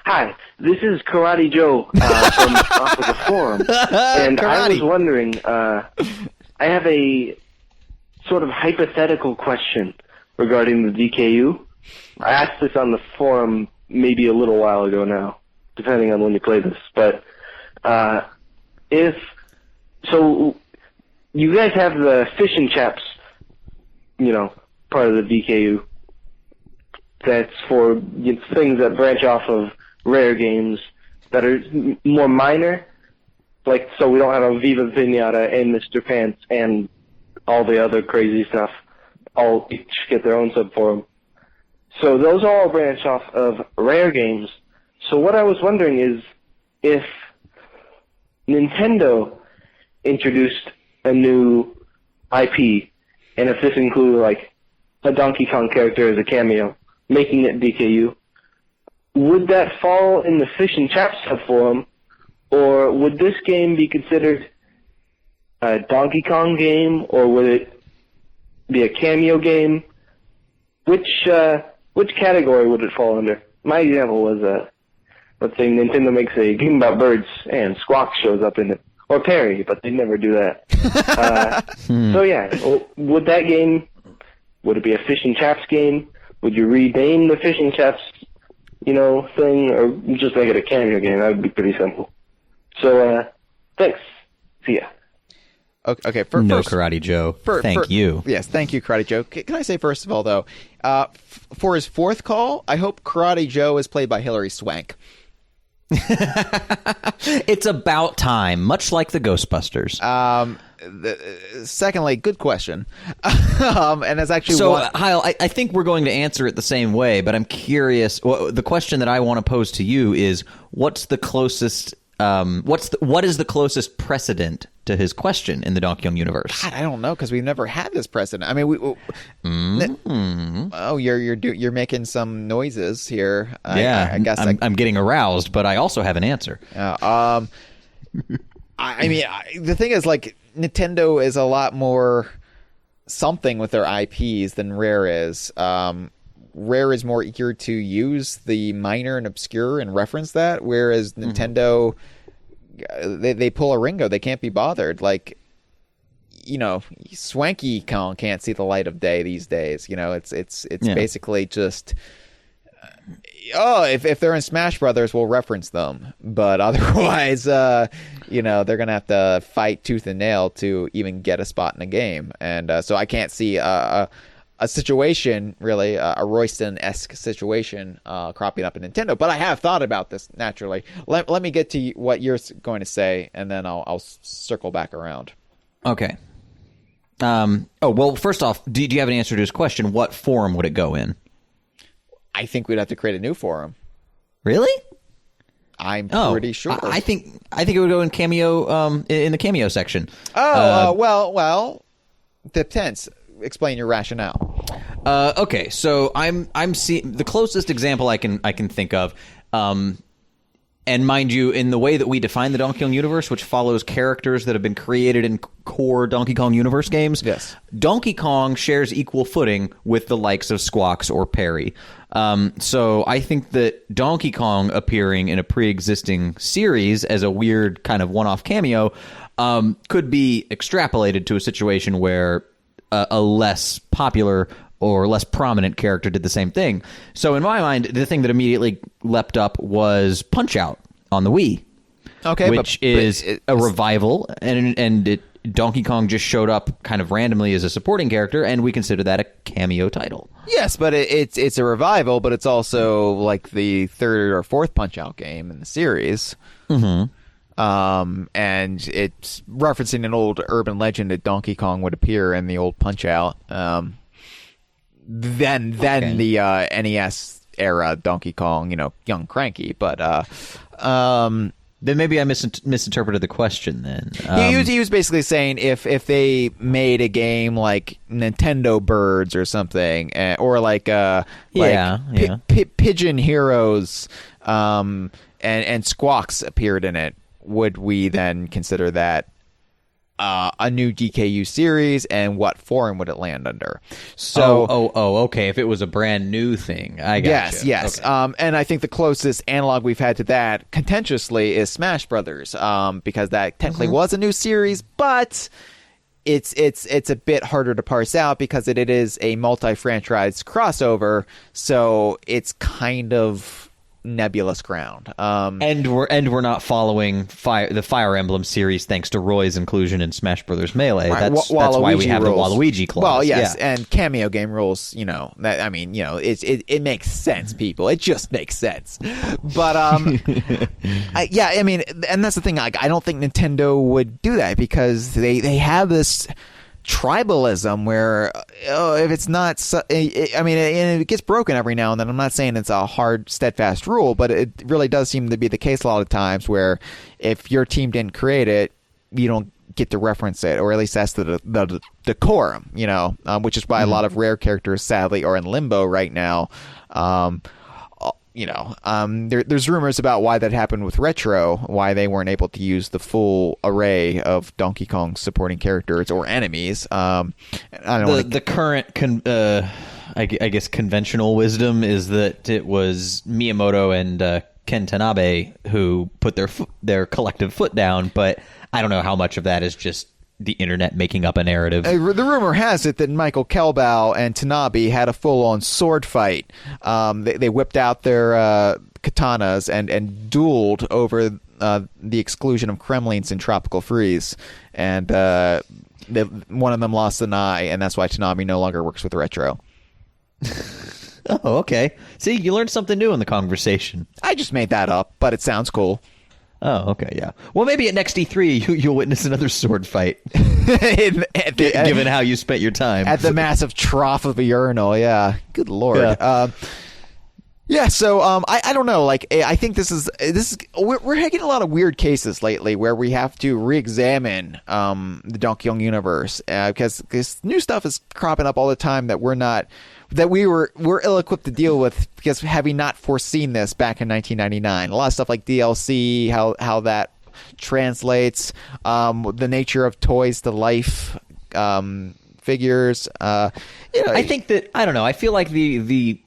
Hi, this is Karate Joe from off of the forum, and I was wondering, I have a sort of hypothetical question regarding the DKU. I asked this on the forum maybe a little while ago now, depending on when you play this. But so you guys have the fishing chaps, part of the DKU. That's for things that branch off of rare games that are more minor. Like, so we don't have a Viva Pinata and Mr. Pants and all the other crazy stuff. All each get their own subforum. So those all branch off of rare games. So what I was wondering is if Nintendo introduced a new IP, and if this included like a Donkey Kong character as a cameo, making it DKU, would that fall in the Fish and Chap subforum, or would this game be considered a Donkey Kong game, or would it be a cameo game? Which category would it fall under? My example was, let's say Nintendo makes a game about birds and Squawk shows up in it. Or Perry, but they never do that. So yeah, would that game, would it be a Fish and Chaps game? Would you rename the Fish and Chaps, thing, or just make it a cameo game? That would be pretty simple. So, thanks. See ya. Okay. Karate Joe. Thank you. Yes, thank you, Karate Joe. Can I say, first of all, though, for his fourth call, I hope Karate Joe is played by Hilary Swank. It's about time, much like the Ghostbusters. Secondly, good question. And that's actually Hyle, I think we're going to answer it the same way, but I'm curious. The question that I want to pose to you is, what's the closest? What is the closest precedent to his question in the Donkey Kong universe? God, I don't know, because we've never had this precedent. I mean, you're making some noises here. I guess I'm getting aroused, but I also have an answer. I mean, the thing is, like, Nintendo is a lot more something with their IPs than Rare is. Rare is more eager to use the minor and obscure and reference that, whereas Nintendo, they pull a Ringo. They can't be bothered. Like, Swanky Kong can't see the light of day these days. It's basically just, if they're in Smash Brothers, we'll reference them. But otherwise, they're going to have to fight tooth and nail to even get a spot in a game. And so I can't see a situation, really, a Royston-esque situation cropping up in Nintendo. But I have thought about this, naturally. Let me get to what you're going to say, and then I'll circle back around. Okay. Well, first off, do you have an answer to his question? What forum would it go in? I think we'd have to create a new forum. Really? I'm pretty sure. I think it would go in Cameo, in the Cameo section. Well, depends. Explain your rationale. Okay, so I'm seeing the closest example I can think of, and mind you, in the way that we define the Donkey Kong universe, which follows characters that have been created in core Donkey Kong universe games. Yes. Donkey Kong shares equal footing with the likes of Squawks or Perry. So I think that Donkey Kong appearing in a pre-existing series as a weird kind of one-off cameo could be extrapolated to a situation where a less popular or less prominent character did the same thing. So in my mind, the thing that immediately leapt up was Punch-Out on the Wii. Okay, which is a revival, and Donkey Kong just showed up kind of randomly as a supporting character, and we consider that a cameo title. Yes, but it's a revival, but it's also like the third or fourth Punch-Out game in the series. Mm-hmm. And it's referencing an old urban legend that Donkey Kong would appear in the old Punch-Out. Then the NES era Donkey Kong, young cranky, but then maybe I misinterpreted the question. Then he was basically saying if they made a game like Nintendo Birds or something, or Pigeon Heroes, and Squawks appeared in it, would we then consider that a new DKU series, and what forum would it land under? So, okay. If it was a brand new thing, I got you. Yes. Okay. And I think the closest analog we've had to that, contentiously, is Smash Brothers, because that technically was a new series, but it's a bit harder to parse out because it is a multi-franchise crossover, so it's kind of nebulous ground. And we're not following the Fire Emblem series thanks to Roy's inclusion in Smash Brothers Melee. Right. That's why we have rules. The Waluigi clause. Well, yes, and cameo game rules. It makes sense, people. It just makes sense. But and that's the thing. Like, I don't think Nintendo would do that because they have this tribalism where if it's not and it gets broken every now and then. I'm not saying it's a hard steadfast rule, but it really does seem to be the case a lot of times where if your team didn't create it, you don't get to reference it, or at least that's the decorum, which is why a lot of Rare characters sadly are in limbo right now. There's rumors about why that happened with Retro, why they weren't able to use the full array of Donkey Kong supporting characters or enemies. The current, I guess, conventional wisdom is that it was Miyamoto and Ken Tanabe who put their collective foot down, but I don't know how much of that is just the internet making up a narrative. The rumor has it that Michael Kelbau and Tanabe had a full-on sword fight. They whipped out their katanas and dueled over the exclusion of Kremlings in Tropical Freeze. And one of them lost an eye, and that's why Tanabe no longer works with Retro. Oh, okay. See, you learned something new in the conversation. I just made that up, but it sounds cool. Oh, okay, yeah. Well, maybe at next E3 you'll witness another sword fight. Given how you spent your time at the massive trough of a urinal, yeah. Good lord. Yeah. Yeah, so I don't know. Like, I think this is we're getting a lot of weird cases lately where we have to re-examine the Donkey Kong universe because this new stuff is cropping up all the time that we're ill-equipped to deal with because having not foreseen this back in 1999. A lot of stuff like DLC, how that translates, the nature of toys to life figures. I think that I don't know. I feel like the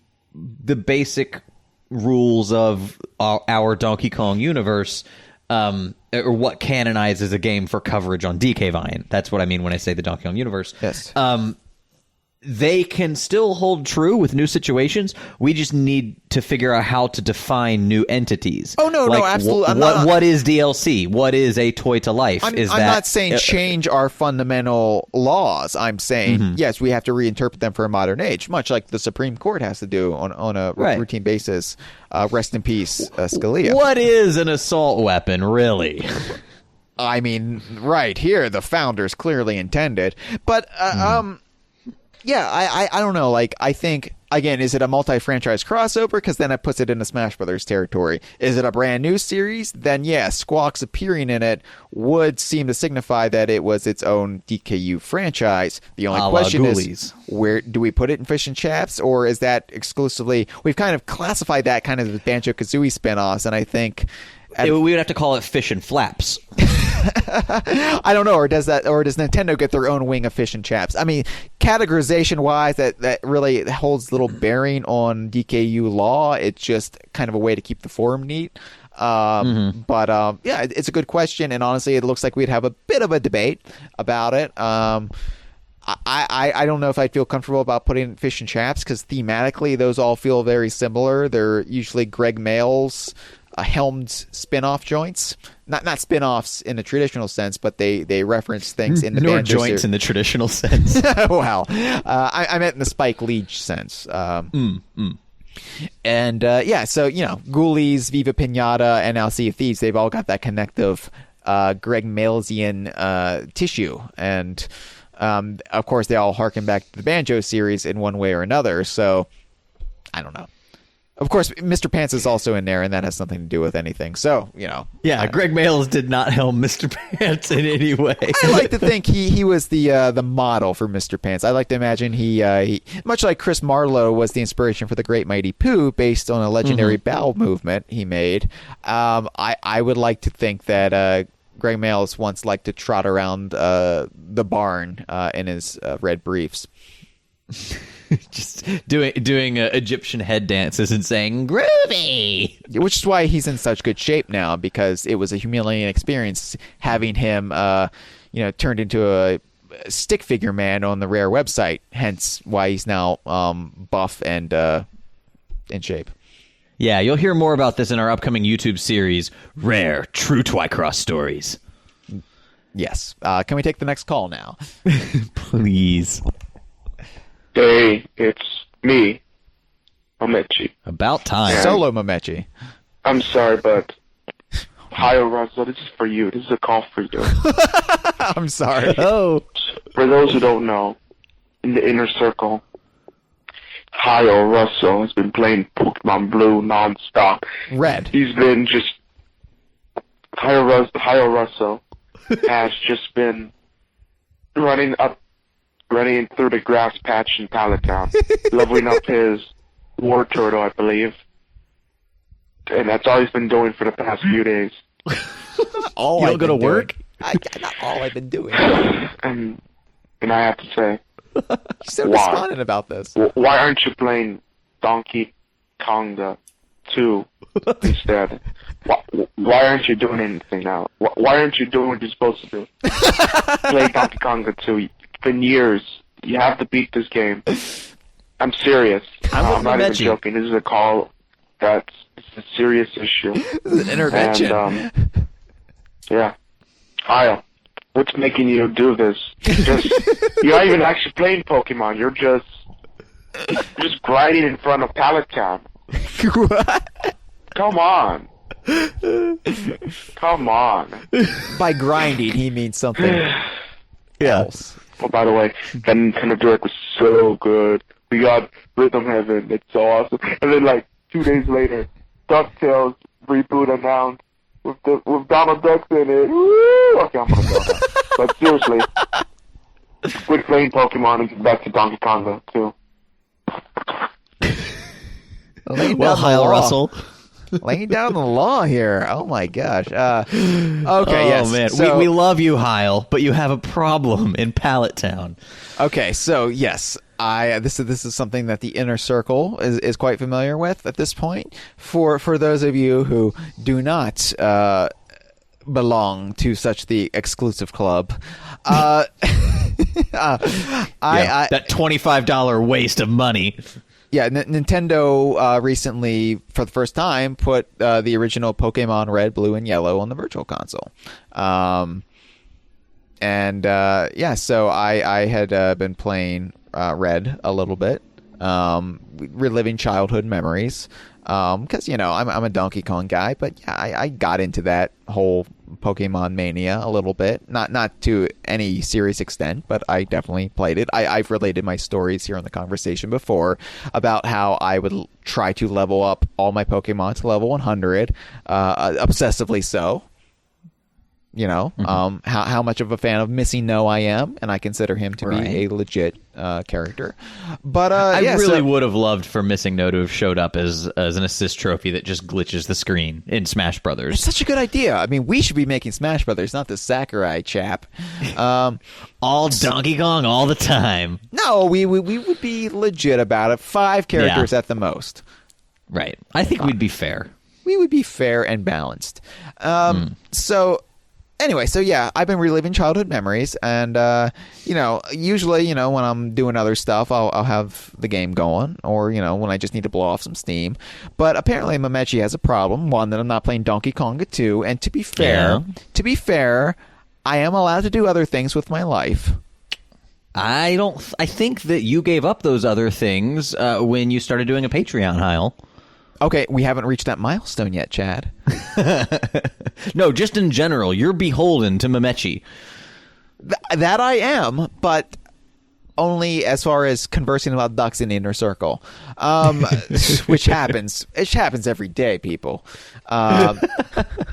basic rules of our Donkey Kong universe, or what canonizes a game for coverage on DK Vine. That's what I mean when I say the Donkey Kong universe. Yes. They can still hold true with new situations. We just need to figure out how to define new entities. Oh, no, absolutely. What is DLC? What is a toy to life? I'm not saying change our fundamental laws. I'm saying, yes, we have to reinterpret them for a modern age, much like the Supreme Court has to do on a routine basis. Rest in peace, Scalia. What is an assault weapon, really? I mean, right here, the founders clearly intended. But, yeah, I don't know. Like, I think, again, is it a multi-franchise crossover? Because then it puts it into Smash Brothers territory. Is it a brand new series? Then, yeah, Squawks appearing in it would seem to signify that it was its own DKU franchise. The only question is, where do we put it in Fish and Chaps? Or is that exclusively... We've kind of classified that kind of the Banjo-Kazooie spinoffs, and I think... we would have to call it Fish and Flaps. I don't know, or does Nintendo get their own wing of Fish and Chaps? I mean, categorization wise, that really holds little bearing on DKU law. It's just kind of a way to keep the form neat. But yeah, it's a good question, and honestly, it looks like we'd have a bit of a debate about it. I don't know if I'd feel comfortable about putting Fish and Chaps because thematically, those all feel very similar. They're usually Greg Mayles helmed spin-off joints. Not spin-offs in the traditional sense, but they reference things in the Nor Banjo joints in the traditional sense. Wow. I meant in the Spike Leach sense. And yeah, so, Ghoulies, Viva Pinata, and now Sea of Thieves, they've all got that connective Greg Malesian tissue. And, of course, they all harken back to the Banjo series in one way or another. So, I don't know. Of course, Mr. Pants is also in there, and that has nothing to do with anything. So, Yeah, Greg Mayles did not helm Mr. Pants in any way. I like to think he was the model for Mr. Pants. I like to imagine he much like Chris Marlowe was the inspiration for the Great Mighty Pooh based on a legendary bowel movement he made. I would like to think that Greg Mayles once liked to trot around the barn in his red briefs. Just doing Egyptian head dances and saying groovy, which is why he's in such good shape now, because it was a humiliating experience having him turned into a stick figure man on the Rare website, hence why he's now buff and in shape. Yeah, you'll hear more about this in our upcoming YouTube series, Rare True Twycross Stories. Yes. Can we take the next call now? Please. Hey, it's me, Momechi. About time. Solo Momechi. I'm sorry, but Hyle, Russell, this is for you. This is a call for you. I'm sorry. Oh. For those who don't know, in the inner circle, Hyle Russell has been playing Pokemon Blue nonstop. Red. He's been just... Hyle Russell has just been running through the grass patch in Palatown, leveling up his war turtle, I believe. And that's all he's been doing for the past few days. You don't go to work? Not all I've been doing. And I have to say, you're so despondent about this. Why aren't you playing Donkey Kong 2 instead? Why aren't you doing anything now? Why aren't you doing what you're supposed to do? Play Donkey Kong 2. In years, you have to beat this game. I'm serious. I'm not even joking. This is a call it's a serious issue. This is an intervention. And, yeah. Hyle, what's making you do this? You're not even actually playing Pokemon. You're just grinding in front of Palatown. What? Come on. Come on. By grinding, he means something else. Oh, by the way, that Nintendo Direct was so good. We got Rhythm Heaven. It's so awesome. And then, 2 days later, DuckTales reboot announced with Donald Duck in it. Woo! Okay, I'm gonna go now. But seriously, quit playing Pokemon and get back to Donkey Kong too. Well, Hyle Russell. Laying down the law here. Oh my gosh. Okay. Oh yes. man, So, we love you, Hyle, but you have a problem in Pallet Town. okay. So yes, this is something that the inner circle is quite familiar with at this point. For those of you who do not belong to such the exclusive club, that $25 waste of money. Yeah, Nintendo recently, for the first time, put the original Pokemon Red, Blue, and Yellow on the Virtual Console. So I had been playing Red a little bit, reliving childhood memories. Because I'm a Donkey Kong guy, but yeah, I got into that whole Pokemon mania a little bit, not to any serious extent, but I definitely played it. I've related my stories here on the conversation before about how I would try to level up all my Pokemon to level 100, obsessively so. How much of a fan of Missy No I am, and I consider him to be a legit character. But I really would have loved for Missing No to have showed up as an assist trophy that just glitches the screen in Smash Brothers. It's such a good idea. I mean, we should be making Smash Brothers, not the Sakurai chap. All Donkey Kong all the time. No, we would be legit about it. 5 characters at the most. Right. I think we'd be fair. We would be fair and balanced. So... Anyway, so yeah, I've been reliving childhood memories, and usually, when I'm doing other stuff, I'll have the game going, or when I just need to blow off some steam. But apparently, Mamechi has a problem. One, that I'm not playing Donkey Kong 2, and to be fair, I am allowed to do other things with my life. I think that you gave up those other things when you started doing a Patreon, Hyle. Okay, we haven't reached that milestone yet, Chad. No, just in general, you're beholden to Mamechi. That I am, but only as far as conversing about ducks in the inner circle, which happens. It happens every day, people.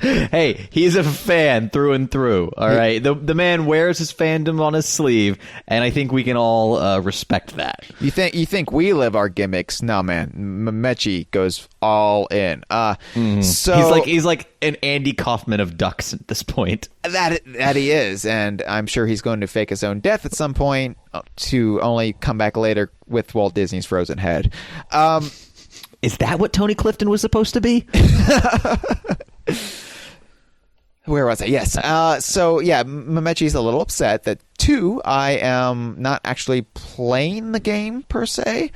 Hey, he's a fan through and through. All right, the man wears his fandom on his sleeve, and I think we can all respect that. You think we live our gimmicks? No, man. Mamechi goes all in. So he's like an Andy Kaufman of ducks at this point. That he is, and I'm sure he's going to fake his own death at some point to only come back later with Walt Disney's frozen head. Is that what Tony Clifton was supposed to be? Where was I? Yes. So yeah, Mamechi's a little upset that I am not actually playing the game per se.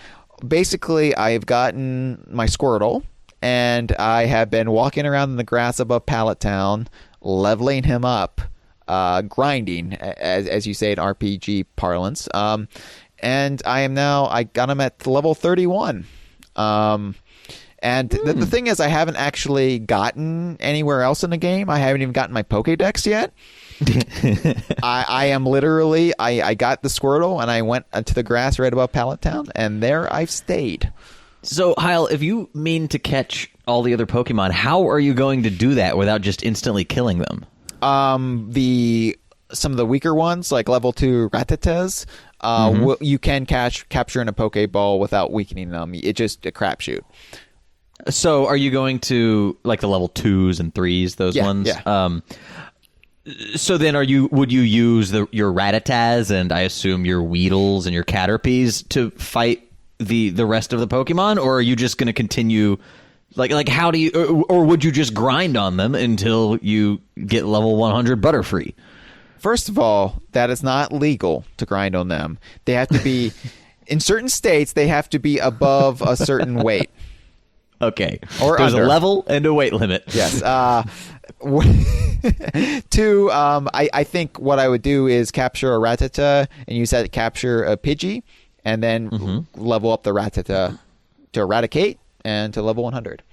Basically, I've gotten my Squirtle, and I have been walking around in the grass above Pallet Town, leveling him up, grinding, as you say in RPG parlance. And I got him at level 31. And the thing is, I haven't actually gotten anywhere else in the game. I haven't even gotten my Pokédex yet. I am literally, I got the Squirtle and I went to the grass right above Pallet Town, and there I've stayed. So, Hyle, if you mean to catch all the other Pokemon, how are you going to do that without just instantly killing them? Some of the weaker ones, like level 2 Rattatas, you can capture in a Pokeball without weakening them. It's just a crapshoot. So are you going to, like, the level 2s and 3s, those ones? Yeah. So then would you use your Rattatas and I assume your Weedles and your Caterpies to fight the rest of the Pokemon? Or are you just going to continue, like how do you, or would you just grind on them until you get level 100 Butterfree? First of all, that is not legal to grind on them. They have to be, in certain states, they have to be above a certain weight. Okay. Or there's under. a level and a weight limit. Yes. Two, I think what I would do is capture a Rattata and use that to capture a Pidgey, and then level up the Rattata to Eradicate and to level 100.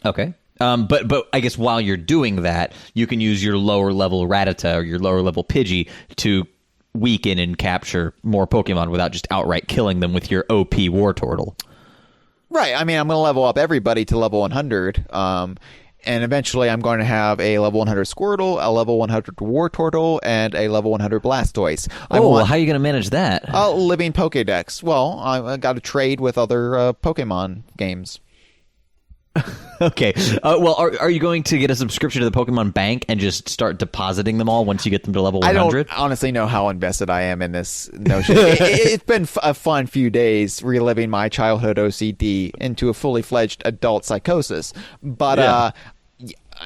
Okay. But I guess while you're doing that, you can use your lower level Rattata or your lower level Pidgey to weaken and capture more Pokemon without just outright killing them with your OP Wartortle. Right. I mean, I'm going to level up everybody to level 100. And eventually I'm going to have a level 100 Squirtle, a level 100 Wartortle, and a level 100 Blastoise. Well, how are you going to manage that? Living Pokédex. Well, I got to trade with other Pokemon games. Okay. Well, are you going to get a subscription to the Pokemon Bank and just start depositing them all once you get them to level 100? I don't honestly know how invested I am in this notion. It's been a fun few days reliving my childhood OCD into a fully fledged adult psychosis. But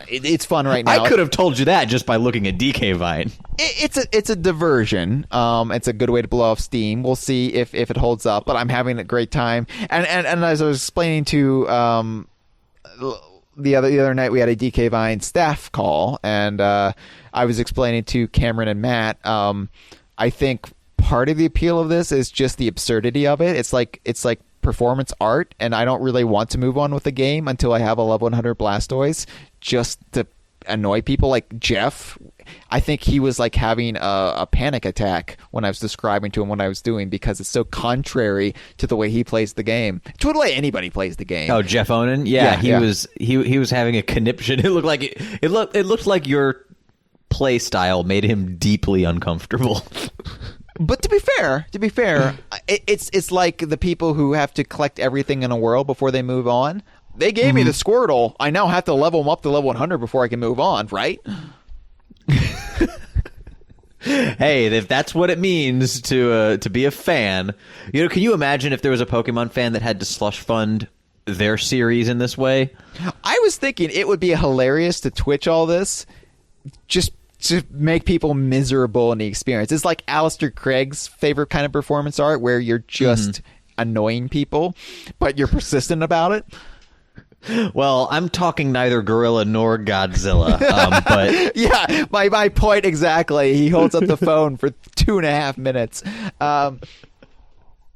it's fun right now. I could have told you that just by looking at DK Vine. It's a diversion. It's a good way to blow off steam. We'll see if it holds up. But I'm having a great time. And as I was explaining to the other night, we had a DK Vine staff call, and I was explaining to Cameron and Matt. I think part of the appeal of this is just the absurdity of it. It's like performance art, and I don't really want to move on with the game until I have a level 100 Blastoise, just to annoy people. Like Jeff, I think he was like having a panic attack when I was describing to him what I was doing, because it's so contrary to the way he plays the game, to the way anybody plays the game. Oh, Jeff Onan? Yeah, he was having a conniption. It looked like it looked like your play style made him deeply uncomfortable. But to be fair, it's like the people who have to collect everything in a world before they move on. They gave me the Squirtle. I now have to level them up to level 100 before I can move on, right? Hey, if that's what it means to be a fan, can you imagine if there was a Pokemon fan that had to slush fund their series in this way? I was thinking it would be hilarious to Twitch all this, just to make people miserable in the experience. It's like Alistair Craig's favorite kind of performance art, where you're just annoying people, but you're persistent about it. Well, I'm talking neither Gorilla nor Godzilla, but yeah, my point exactly. He holds up the phone for 2.5 minutes.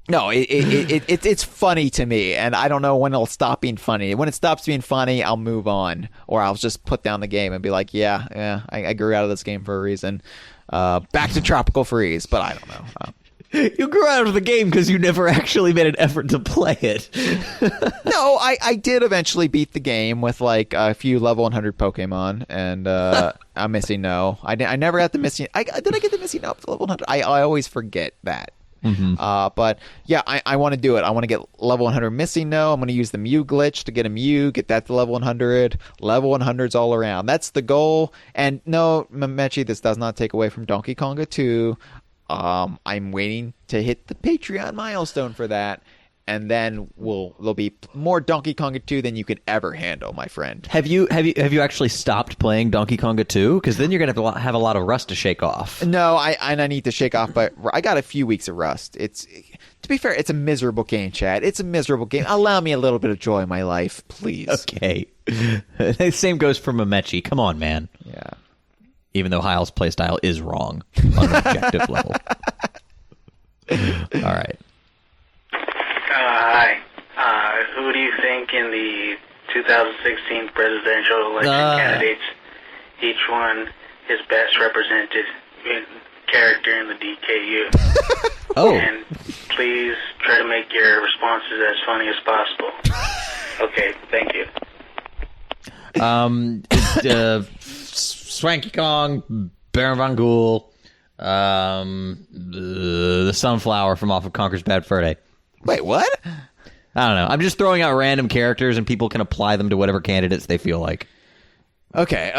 No, it's funny to me, and I don't know when it'll stop being funny. When it stops being funny, I'll move on, or I'll just put down the game and be like, I grew out of this game for a reason. Back to Tropical Freeze, but I don't know. You grew out of the game because you never actually made an effort to play it. No, I did eventually beat the game with like a few level 100 Pokemon, and I'm missing no. I never got the missing. Did I get the missing up to level 100? I always forget that. But yeah, I want to do it. I want to get level 100 missing no. I'm going to use the Mew glitch to get a Mew, get that to level 100. Level 100s all around. That's the goal. And no, Mechi, this does not take away from Donkey Konga 2. I'm waiting to hit the Patreon milestone for that, and then there'll be more Donkey Konga 2 than you could ever handle, my friend. Have you actually stopped playing Donkey Konga 2? Because then you're gonna have a lot of rust to shake off. No, I need to shake off, but I got a few weeks of rust. To be fair, it's a miserable game, Chad. It's a miserable game. Allow me a little bit of joy in my life, please. Okay. Same goes for Mamechi. Come on, man. Yeah. Even though Hyle's playstyle is wrong on an objective level. All right. Hi. Who do you think in the 2016 presidential election candidates, each one is best represented character in the DKU? Oh. And please try to make your responses as funny as possible. Okay, thank you. Swanky Kong, Baron Von Ghoul, the Sunflower from off of Conker's Bad Fur Day. Wait, what? I don't know. I'm just throwing out random characters, and people can apply them to whatever candidates they feel like. Okay.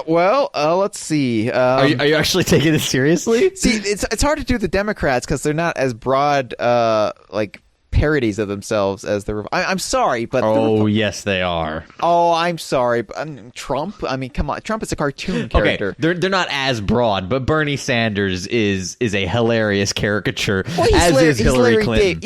Let's see. Are you actually taking this seriously? See, it's hard to do the Democrats because they're not as broad, like parodies of themselves as the. I'm sorry, but yes, they are. Oh, I'm sorry, but Trump. I mean, come on, Trump is a cartoon character. Okay, they're not as broad, but Bernie Sanders is a hilarious caricature, as is Hillary Clinton.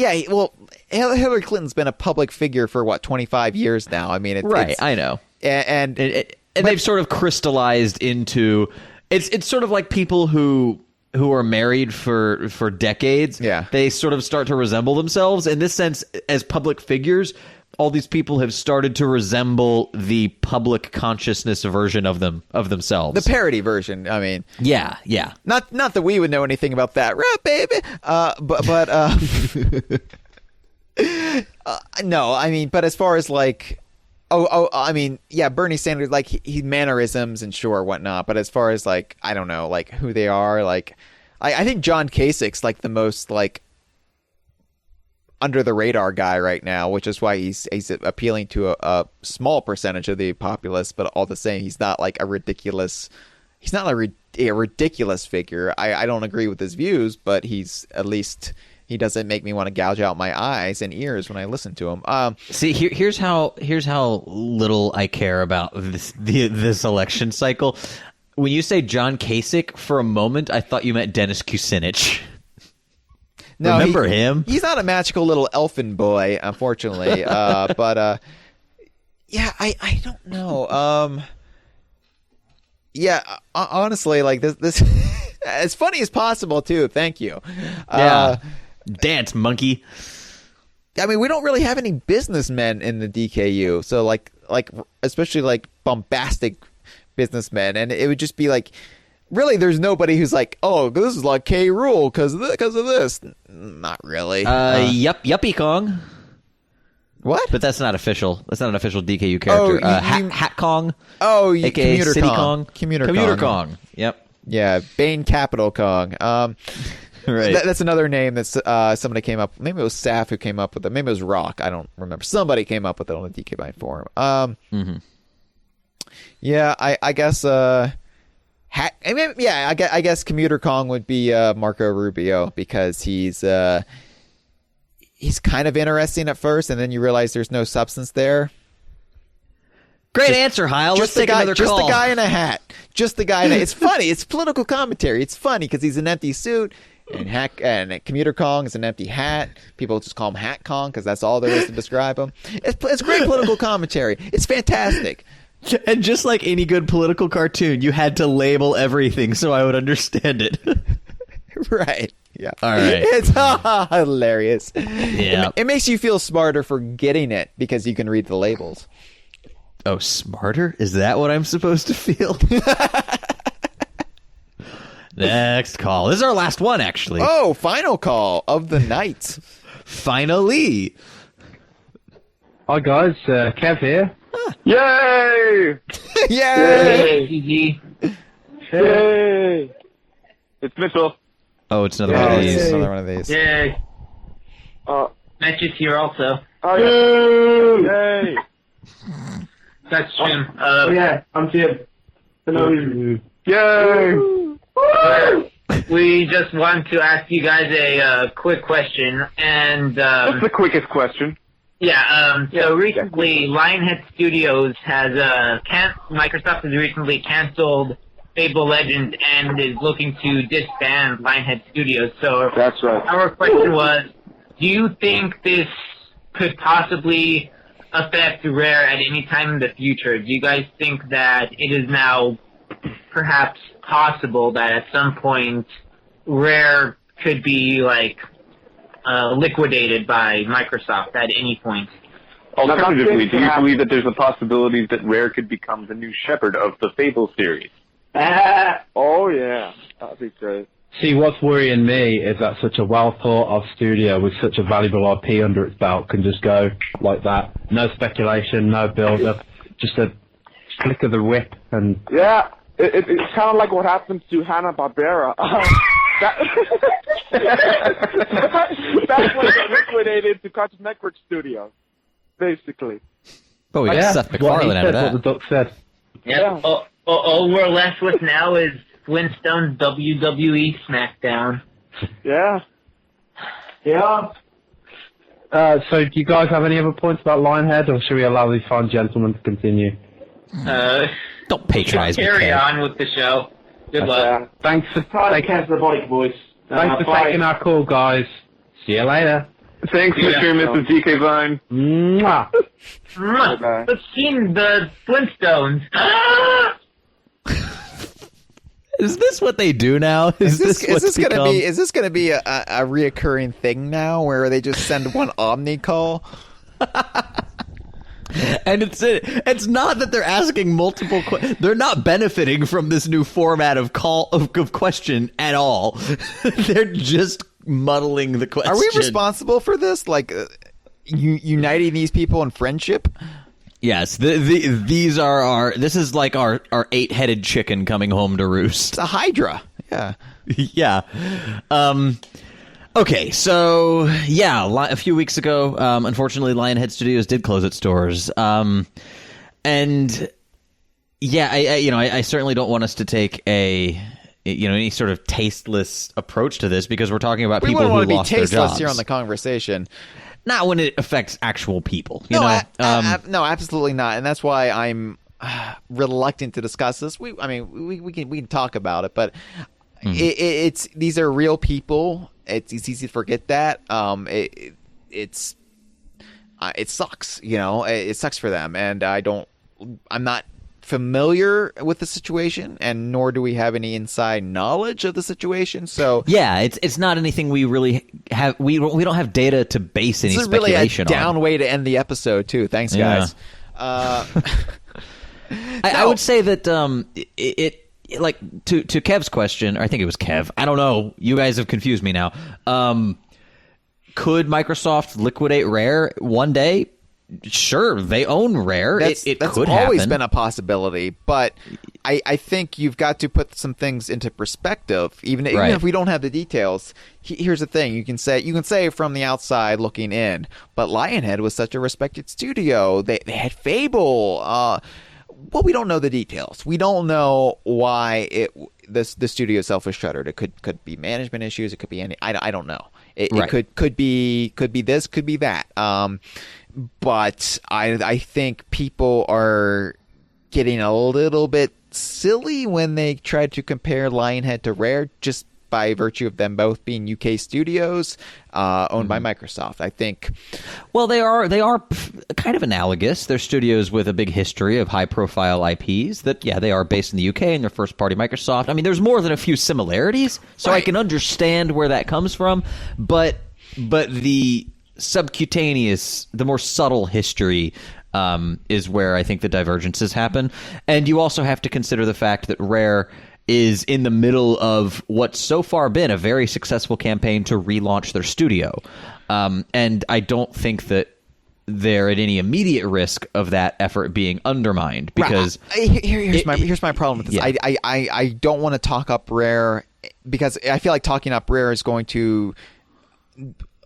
Hillary Clinton's been a public figure for 25 years now. I mean, I know, and they've sort of crystallized into. It's sort of like people who are married for decades. Yeah. They sort of start to resemble themselves. In this sense, as public figures, all these people have started to resemble the public consciousness version of themselves. The parody version, I mean. Yeah. Not that we would know anything about that, right, baby? But No, I mean, but as far as like, I mean, yeah, Bernie Sanders, like he mannerisms and sure whatnot. But as far as like, I don't know, like who they are, like I think John Kasich's like the most like under the radar guy right now, which is why he's appealing to a small percentage of the populace. But all the same, he's not like a ridiculous. He's not a ridiculous figure. I don't agree with his views, but he's at least. He doesn't make me want to gouge out my eyes and ears when I listen to him. See, here's how little I care about this election cycle. When you say John Kasich, for a moment I thought you meant Dennis Kucinich. No, remember him? He's not a magical little elfin boy, unfortunately. But yeah, I don't know. Yeah, honestly, like this as funny as possible too. Thank you. Yeah. Dance, monkey. I mean, we don't really have any businessmen in the DKU, so like especially like bombastic businessmen, and it would just be like, really, there's nobody who's like, oh, this is like K. Rool because of this. Not really. Yuppie Kong. What? But that's not official. That's not an official DKU character. Hat Kong. Oh, aka Commuter City Kong. Commuter Kong. Yep. Yeah, Bane Capital Kong. Right. That's another name that's somebody came up. Maybe it was Saf who came up with it. Maybe it was Rock. I don't remember. Somebody came up with it on the DK Vine forum. Yeah, I guess. I guess Commuter Kong would be Marco Rubio because he's kind of interesting at first, and then you realize there's no substance there. Great answer, Hyle. Let's take another call. Just the guy in a hat. Just the guy in a hat. It's funny. It's political commentary. It's funny because he's an empty suit, and Commuter Kong is an empty hat. People just call him Hat Kong because that's all there is to describe him. It's great political commentary. It's fantastic. And just like any good political cartoon, you had to label everything so I would understand it. Right. Yeah. All right. It's hilarious. Yeah. It makes you feel smarter for getting it because you can read the labels. Oh, smarter? Is that what I'm supposed to feel? Next call. This is our last one, actually. Oh, final call of the night. Finally. Hi, guys. Kev here. Yay! Yay! Yay! It's Mitchell. Oh, it's another one of these. Another one of these. Yay. Mitch is here also. Oh, yeah. Yay! That's Jim. Yeah, I'm Jim. Hello. Yay! We just want to ask you guys a quick question, and What's the quickest question? Yeah. So recently, Lionhead Studios has Microsoft has recently canceled Fable Legends and is looking to disband Lionhead Studios. So that's right. Our question was, do you think this could possibly affect Rare at any time in the future? Do you guys think that it is now perhaps possible that at some point Rare could be like liquidated by Microsoft at any point? Alternatively, do you believe that there's a possibility that Rare could become the new shepherd of the Fable series? Oh yeah, that'd be great. See, what's worrying me is that such a well-thought-of studio with such a valuable IP under its belt can just go like that. No speculation, no build-up, just a flick of the whip. And yeah, it's kind of like what happened to Hanna-Barbera. That's when they liquidated to Cartoon Network Studios, basically. Oh, we got Seth MacFarlane out of that. What the duck said. Yeah. All we're left with now is Flintstone's WWE SmackDown. Yeah. Yeah. So do you guys have any other points about Lionhead, or should we allow these fine gentlemen to continue? Don't patronize me. Carry on with the show. Good luck. Thanks for taking our call, guys. See you later. Thanks, Mr. and Mrs. DK Vine. Mwah. Let's see the Flintstones. Is this what they do now? Is this gonna be a reoccurring thing now, where they just send one Omni call? And it's not that they're asking multiple they're not benefiting from this new format of question at all. They're just muddling the question. Are we responsible for this? Like, uniting these people in friendship. Yes, these are our. This is like our 8-headed chicken coming home to roost. It's a hydra. Yeah. Yeah. Okay, so a few weeks ago, unfortunately, Lionhead Studios did close its doors. And I certainly don't want us to take any sort of tasteless approach to this, because we're talking about people who lost their jobs. We wouldn't want to be tasteless here on the Conversation. Not when it affects actual people. No, absolutely not. And that's why I'm reluctant to discuss this. We can talk about it, but it's these are real people. It's easy to forget that. It sucks. It sucks for them, and I'm not familiar with the situation, and nor do we have any inside knowledge of the situation. So it's not anything we really have. We don't have data to base any speculation on. This is really a down way to end the episode too. Thanks, guys. I would say that like to Kev's question, or I think it was Kev. I don't know. You guys have confused me now. Could Microsoft liquidate Rare one day? Sure, they own Rare. That's could always happen. Been a possibility, but I think you've got to put some things into perspective. Even if we don't have the details, here's the thing: you can say from the outside looking in, but Lionhead was such a respected studio. They had Fable. Well, we don't know the details. We don't know why the studio itself was shuttered. It could be management issues. It could be any. I don't know. It could be this. Could be that. But I think people are getting a little bit silly when they try to compare Lionhead to Rare, just by virtue of them both being UK studios owned by Microsoft. I think. Well, they are kind of analogous. They're studios with a big history of high-profile IPs that, they are based in the UK and they're first-party Microsoft. I mean, there's more than a few similarities, so I can understand where that comes from. But the subcutaneous, the more subtle history is where I think the divergences happen. And you also have to consider the fact that Rare is in the middle of what's so far been a very successful campaign to relaunch their studio. And I don't think that they're at any immediate risk of that effort being undermined, because here's my problem with this. Yeah. I don't want to talk up Rare, because I feel like talking up Rare is going to,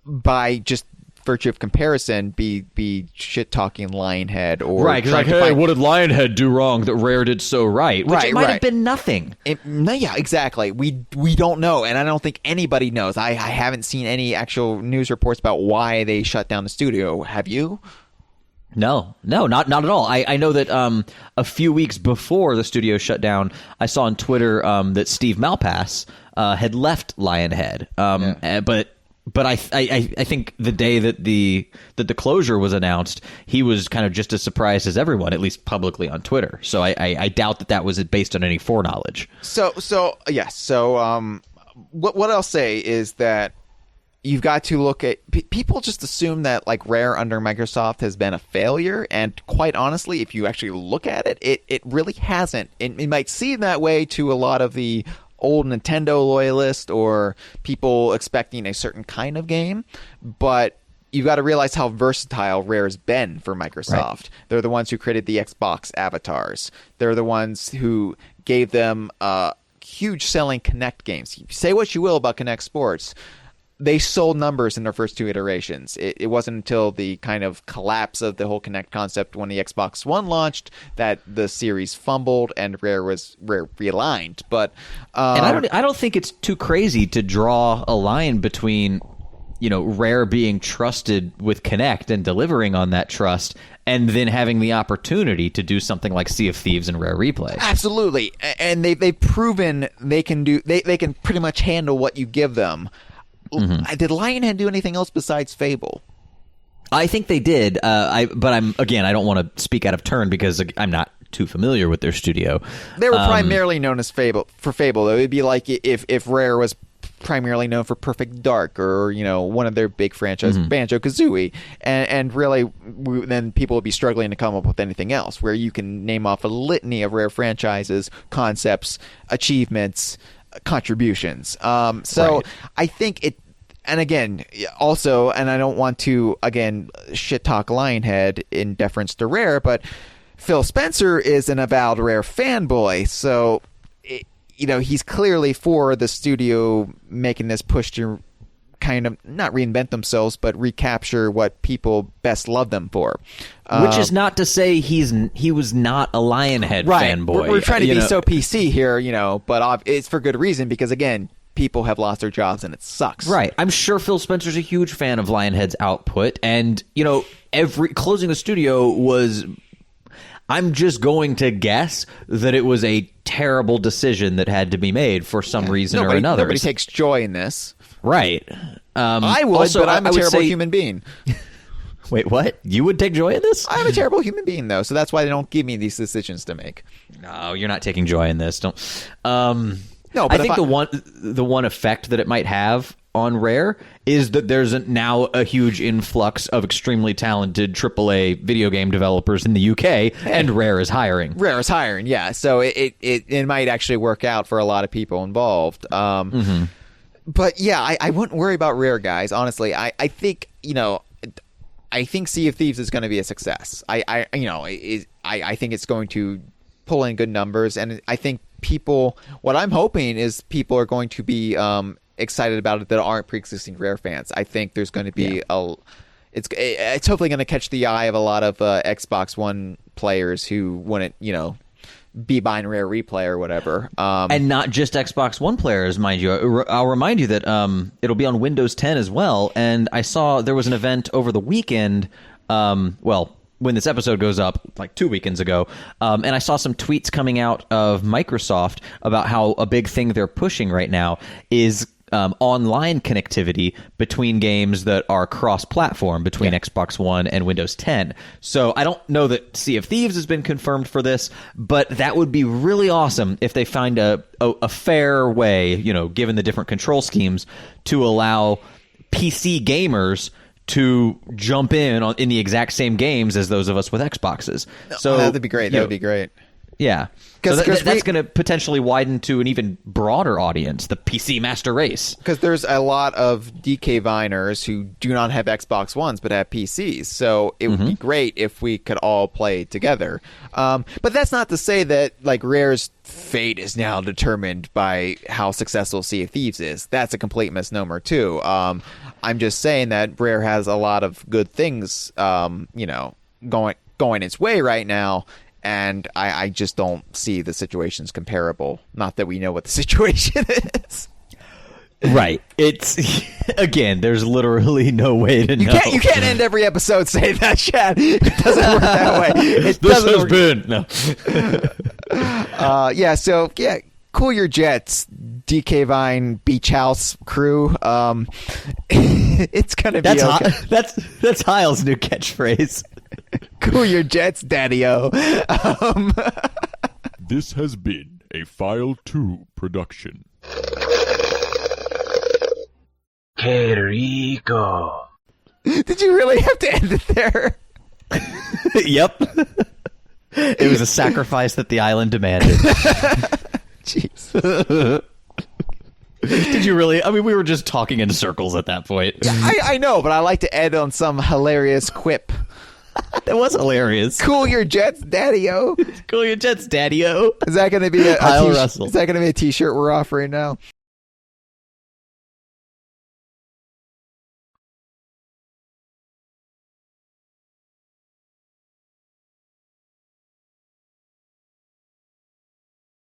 by just virtue of comparison, be shit talking Lionhead, or what did Lionhead do wrong that Rare did so right? Which it might have been nothing. Exactly. We don't know, and I don't think anybody knows. I haven't seen any actual news reports about why they shut down the studio. Have you? No, not at all. I know that a few weeks before the studio shut down, I saw on Twitter that Steve Malpass had left Lionhead, But I think the day that the closure was announced, he was kind of just as surprised as everyone, at least publicly on Twitter. So I doubt that was based on any foreknowledge. What I'll say is that you've got to look at people just assume that like Rare under Microsoft has been a failure, and quite honestly, if you actually look at it, it really hasn't. It might seem that way to a lot of the old Nintendo loyalists or people expecting a certain kind of game, but you've got to realize how versatile Rare's been for Microsoft. Right. They're the ones who created the Xbox avatars. They're the ones who gave them huge selling Kinect games. Say what you will about Kinect Sports, they sold numbers in their first two iterations. It wasn't until the kind of collapse of the whole Kinect concept when the Xbox One launched that the series fumbled and Rare realigned. But and I don't think it's too crazy to draw a line between Rare being trusted with Kinect and delivering on that trust, and then having the opportunity to do something like Sea of Thieves and Rare Replay. Absolutely, and they've proven they can pretty much handle what you give them. Mm-hmm. Did Lionhead do anything else besides Fable? I think they did, but I don't want to speak out of turn because I'm not too familiar with their studio. They were primarily known as Fable. It would be like if Rare was primarily known for Perfect Dark or one of their big franchises, Banjo-Kazooie, and really then people would be struggling to come up with anything else. Where you can name off a litany of Rare franchises, concepts, achievements, contributions. I think and again, also, and I don't want to, again, shit talk Lionhead in deference to Rare, but Phil Spencer is an avowed Rare fanboy, so, he's clearly for the studio making this push to kind of not reinvent themselves, but recapture what people best love them for. Which is not to say he was not a Lionhead fanboy. We're trying to be so PC here, but it's for good reason because, again, people have lost their jobs and it sucks. Right. I'm sure Phil Spencer's a huge fan of Lionhead's output, and, every closing the studio was... I'm just going to guess that it was a terrible decision that had to be made for some reason or another. Nobody takes joy in this. Right. I would, but I'm a terrible human being. Wait, what? You would take joy in this? I'm a terrible human being, though, so that's why they don't give me these decisions to make. No, you're not taking joy in this. Don't. No, but I think the one effect that it might have on Rare is that there's now a huge influx of extremely talented AAA video game developers in the UK, and Rare is hiring. Rare is hiring, yeah. So it might actually work out for a lot of people involved. But yeah, I wouldn't worry about Rare, guys. Honestly, I think I think Sea of Thieves is going to be a success. I think it's going to pull in good numbers, and I think people. What I'm hoping is people are going to be excited about it that aren't pre-existing Rare fans. I think there's going to be it's hopefully going to catch the eye of a lot of Xbox One players who wouldn't be buying Rare Replay or whatever. And not just Xbox One players, mind you. I'll remind you that it'll be on Windows 10 as well. And I saw there was an event over the weekend, when this episode goes up, like 2 weekends ago, and I saw some tweets coming out of Microsoft about how a big thing they're pushing right now is online connectivity between games that are cross-platform between Xbox One and Windows 10. So I don't know that Sea of Thieves has been confirmed for this, but that would be really awesome if they find a fair way, given the different control schemes, to allow PC gamers to jump in the exact same games as those of us with Xboxes. So that'd be great. That would be great. Yeah. So that's going to potentially widen to an even broader audience, the PC master race. Because there's a lot of DK Viners who do not have Xbox Ones but have PCs. So it would be great if we could all play together. But that's not to say that Rare's fate is now determined by how successful Sea of Thieves is. That's a complete misnomer too. I'm just saying that Rare has a lot of good things, going its way right now. And I just don't see the situations comparable. Not that we know what the situation is. Right. It's again. There's literally no way to know. You can't end every episode saying that, Chad. It doesn't work that way. So cool your jets, DK Vine Beach House crew. It's gonna be okay. That's Hyle's new catchphrase. Cool your jets, Daddy-O. This has been a File 2 production. Que rico. Did you really have to end it there? Yep. It was a sacrifice that the island demanded. Jeez. Did you really? I mean, we were just talking in circles at that point. Yeah, I know, but I like to end on some hilarious quip. That was hilarious. Cool your jets, Daddy-O. Cool your jets, Daddy-O. Is that going to be Hyle Russell. Is that going to be a T-shirt we're offering now?